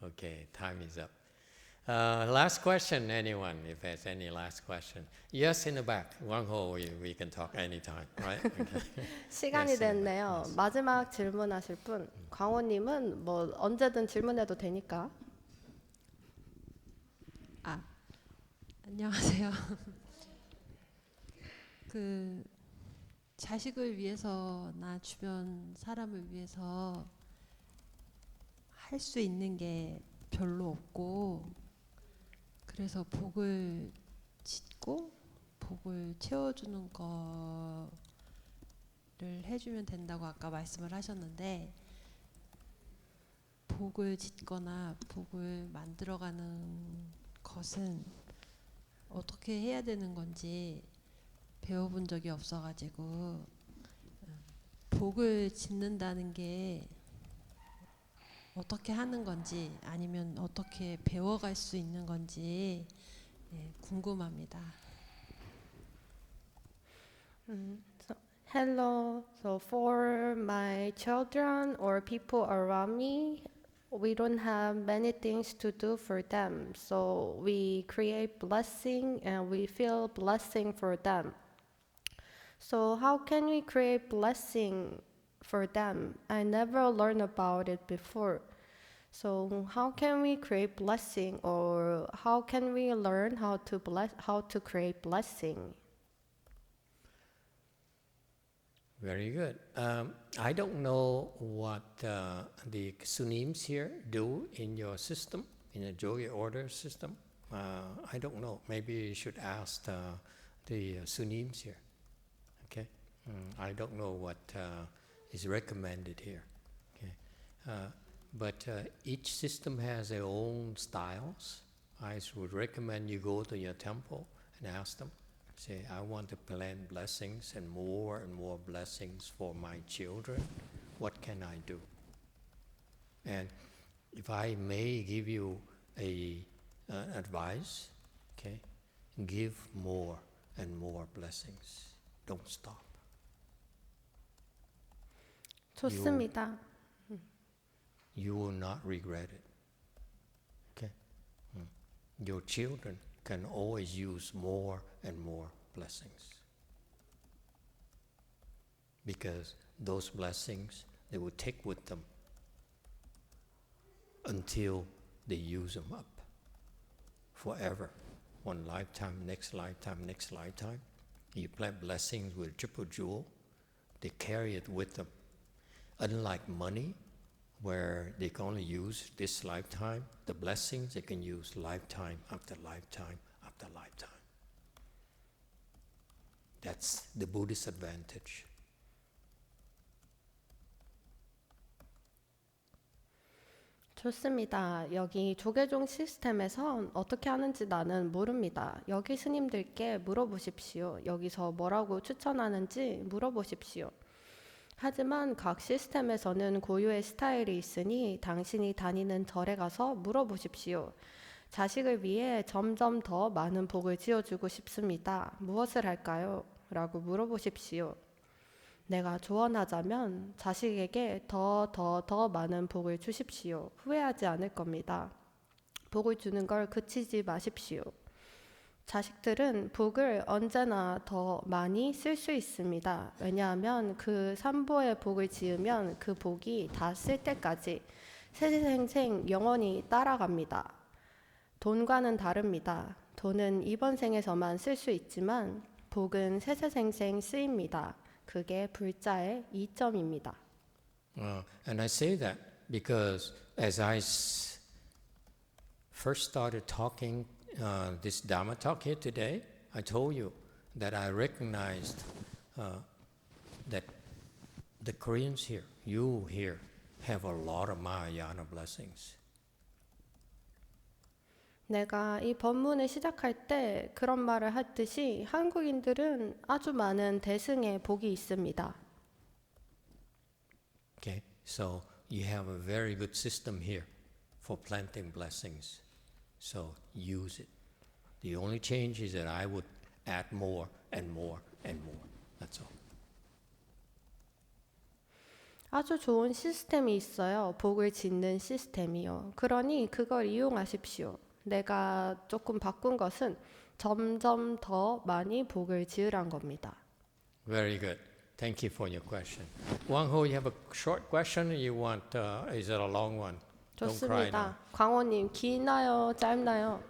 S1: Okay, time is up. Last question, anyone, if there's any last question. Yes, in the back. Wang Ho, we can talk anytime, right? Okay.
S2: 시간이
S1: Yes,
S2: 됐네요.
S1: yes.
S2: 마지막 질문하실 분, 광호님은 뭐 언제든 질문해도 되니까.
S10: 안녕하세요. 그 자식을 위해서나 주변 사람을 위해서 할 수 있는 게 별로 없고 그래서 복을 짓고 복을 채워주는 거를 해주면 된다고 아까 말씀을 하셨는데 복을 짓거나 복을 만들어가는 것은 어떻게 해야 되는 건지 배워본 적이 없어가지고 복을 짓는다는 게 어떻게 하는 건지 아니면 어떻게 배워갈 수 있는 건지 궁금합니다.
S2: Hello. So for my children or people around me, we don't have many things to do for them. So we create blessing and we feel blessing for them. So how can we create blessing for them? I never learned about it before. So how can we create blessing, or how can we learn how to create blessing?
S1: Very good. I don't know what the Sunims here do in your system, in the Yogi order system. I don't know. Maybe you should ask the Sunims here. Okay. I don't know what is recommended here. Okay. But each system has their own styles. I would recommend you go to your temple and ask them. Say, I want to plan blessings and more blessings for my children. What can I do? And if I may give you advice, okay, give more and more blessings. Don't stop.
S2: 좋습니다.
S1: You will not regret it. Okay? Your children can always use more and more blessings. Because those blessings, they will take with them until they use them up forever. One lifetime, next lifetime, next lifetime. You plant blessings with triple jewel, they carry it with them. Unlike money, where they can only use this lifetime, the blessings they can use lifetime after lifetime after lifetime. That's the Buddhist advantage.
S2: 좋습니다. 여기 조계종 시스템에선 어떻게 하는지 나는 모릅니다. 여기 스님들께 물어보십시오. 여기서 뭐라고 추천하는지 물어보십시오. 하지만 각 시스템에서는 고유의 스타일이 있으니 당신이 다니는 절에 가서 물어보십시오. 자식을 위해 점점 더 많은 복을 지어주고 싶습니다. 무엇을 할까요? 라고 물어보십시오. 내가 조언하자면 자식에게 더 많은 복을 주십시오. 후회하지 않을 겁니다. 복을 주는 걸 그치지 마십시오. 자식들은 복을 언제나 더 많이 쓸 수 있습니다. 왜냐하면 그 삼보의 복을 지으면 그 복이 다 쓸 때까지 세세생생 영원히 따라갑니다. 돈과는 다릅니다. 돈은 이번 생에서만 쓸 수 있지만 복은 세세생생 쓰입니다. 그게 불자의 이점입니다.
S1: And I say that because as I first started talking this Dharma talk here today, I told you that I recognized that the Koreans here, you here, have a lot of Mahayana blessings.
S2: 내가 이 법문을 시작할 때 그런 말을 했듯이 한국인들은 아주 많은 대승의 복이 있습니다.
S1: Okay, so you have a very good system here for planting blessings. So use it. The only change is that I would add more and more and more. That's all.
S2: 아주 좋은 시스템이 있어요. 복을 짓는 시스템이요. 그러니 그걸 이용하십시오. 내가 조금 바꾼 것은 점점 더 많이 복을 지으란 겁니다.
S1: Very good. Thank you for your question. Wang Ho, you have a short question or you want, is it a long one? Don't cry now.
S2: 좋습니다. 광호님, 기나요? 짧나요?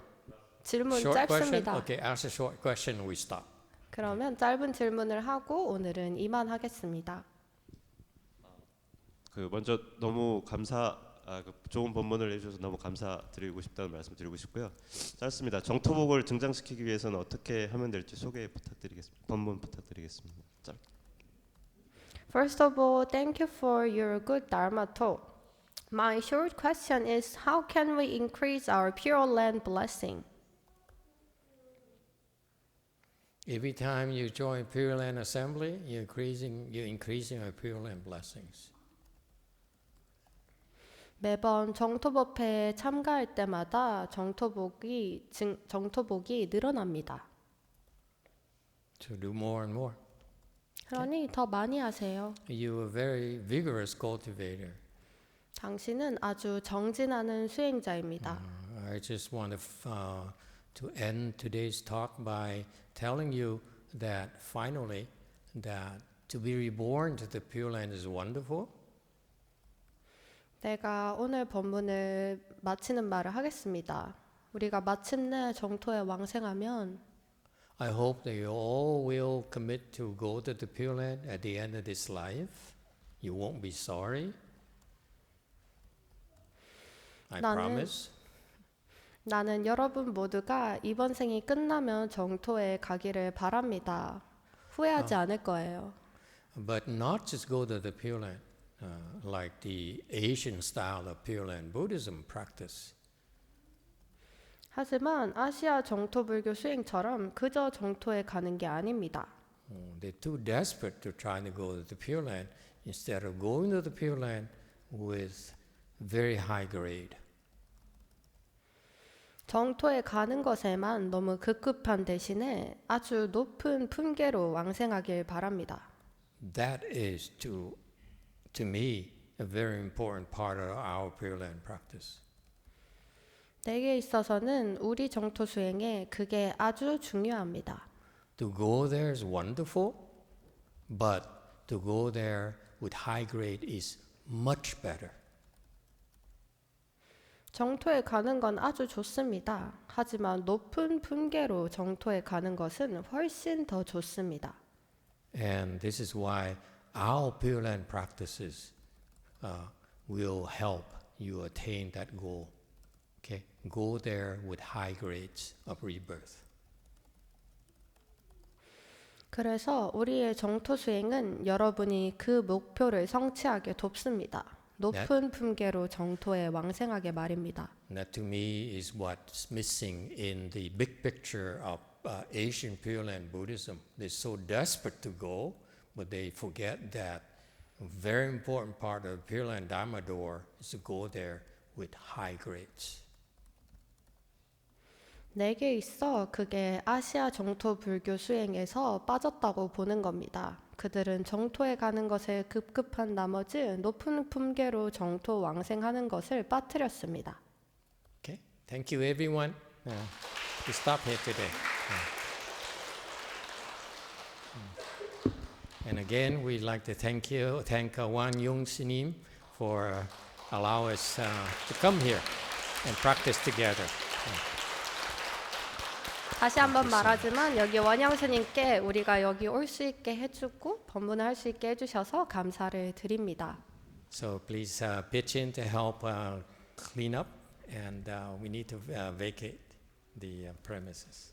S2: 질문
S1: Short question?
S2: 짧습니다.
S1: Okay, ask a short question and we stop.
S2: 그러면 짧은 질문을 하고 오늘은 이만하겠습니다.
S11: 먼저 너무 좋은 본문을 해주셔서 너무 감사드리고 싶다는 말씀 드리고 싶고요. 짧습니다. 정토복을 등장시키기 위해서는 어떻게 하면 될지 소개 부탁드리겠습니다. 본문 부탁드리겠습니다.
S2: First of all, thank you for your good Dharma talk. My short question is, how can we increase our Pure Land blessing?
S1: Every time you join Pure Land Assembly, you're increasing our Pure Land blessings.
S2: 매번 정토법회에 참가할 때마다 정토복이 늘어납니다.
S1: To do more and more.
S2: 그러니 더 많이 하세요.
S1: You are a very vigorous cultivator.
S2: 당신은 아주 정진하는 수행자입니다.
S1: I just want to end today's talk by telling you that finally that to be reborn to the Pure Land is wonderful.
S2: 내가 오늘 본문을 마치는 말을 하겠습니다. 우리가 마침내 정토에 왕생하면
S1: I hope that you all will commit to go to the Pure Land at the end of this life. You won't be sorry. I promise.
S2: 나는 여러분 모두가 이번 생이 끝나면 정토에 가기를 바랍니다. 후회하지 않을 거예요.
S1: But not just go to the Pure Land, like the Asian style of Pure Land Buddhism practice.
S2: 하지만 아시아 정토 불교 수행처럼 그저 정토에 가는 게 아닙니다.
S1: They're too desperate to try to go to the Pure Land instead of going to the Pure Land with very high grade.
S2: 정토에 가는 것에만 너무 급급한 대신에 아주 높은 품계로 왕생하길 바랍니다.
S1: That is to me a very important part of our Pure Land practice.
S2: 내게 있어서는 우리 정토 수행에 그게 아주 중요합니다.
S1: To go there is wonderful, but to go there with high grade is much better.
S2: 정토에 가는 건 아주 좋습니다. 하지만 높은 품계로 정토에 가는 것은 훨씬 더 좋습니다.
S1: And this is why our Pure Land practices will help you attain that goal. Okay, go there with high grades of rebirth.
S2: 그래서 우리의 정토 수행은 여러분이 그 목표를 성취하게 돕습니다. 높은 품계로 정토에 왕생하게 말입니다.
S1: That to me is what's missing in the big picture of Asian Pure Land Buddhism. They're so desperate to go, but they forget that a very important part of Pure Land Dharma door is to go there with high grades.
S2: 내게 있어 그게 아시아 정토 불교 수행에서 빠졌다고 보는 겁니다. 그들은 정토에 가는 것에 급급한 나머지 높은 품계로 정토 왕생하는 것을 빠뜨렸습니다.
S1: Okay, thank you everyone. We stop here today. And again, we'd like to thank Wang Yung Sinim for allowing us to come here and practice together.
S2: 다시 한번 말하지만 여기 원영 스님께 우리가 여기 올 수 있게 해주고 법문을 할 수 있게 해주셔서 감사를 드립니다.
S1: So please pitch in to help clean up, and we need to vacate the premises.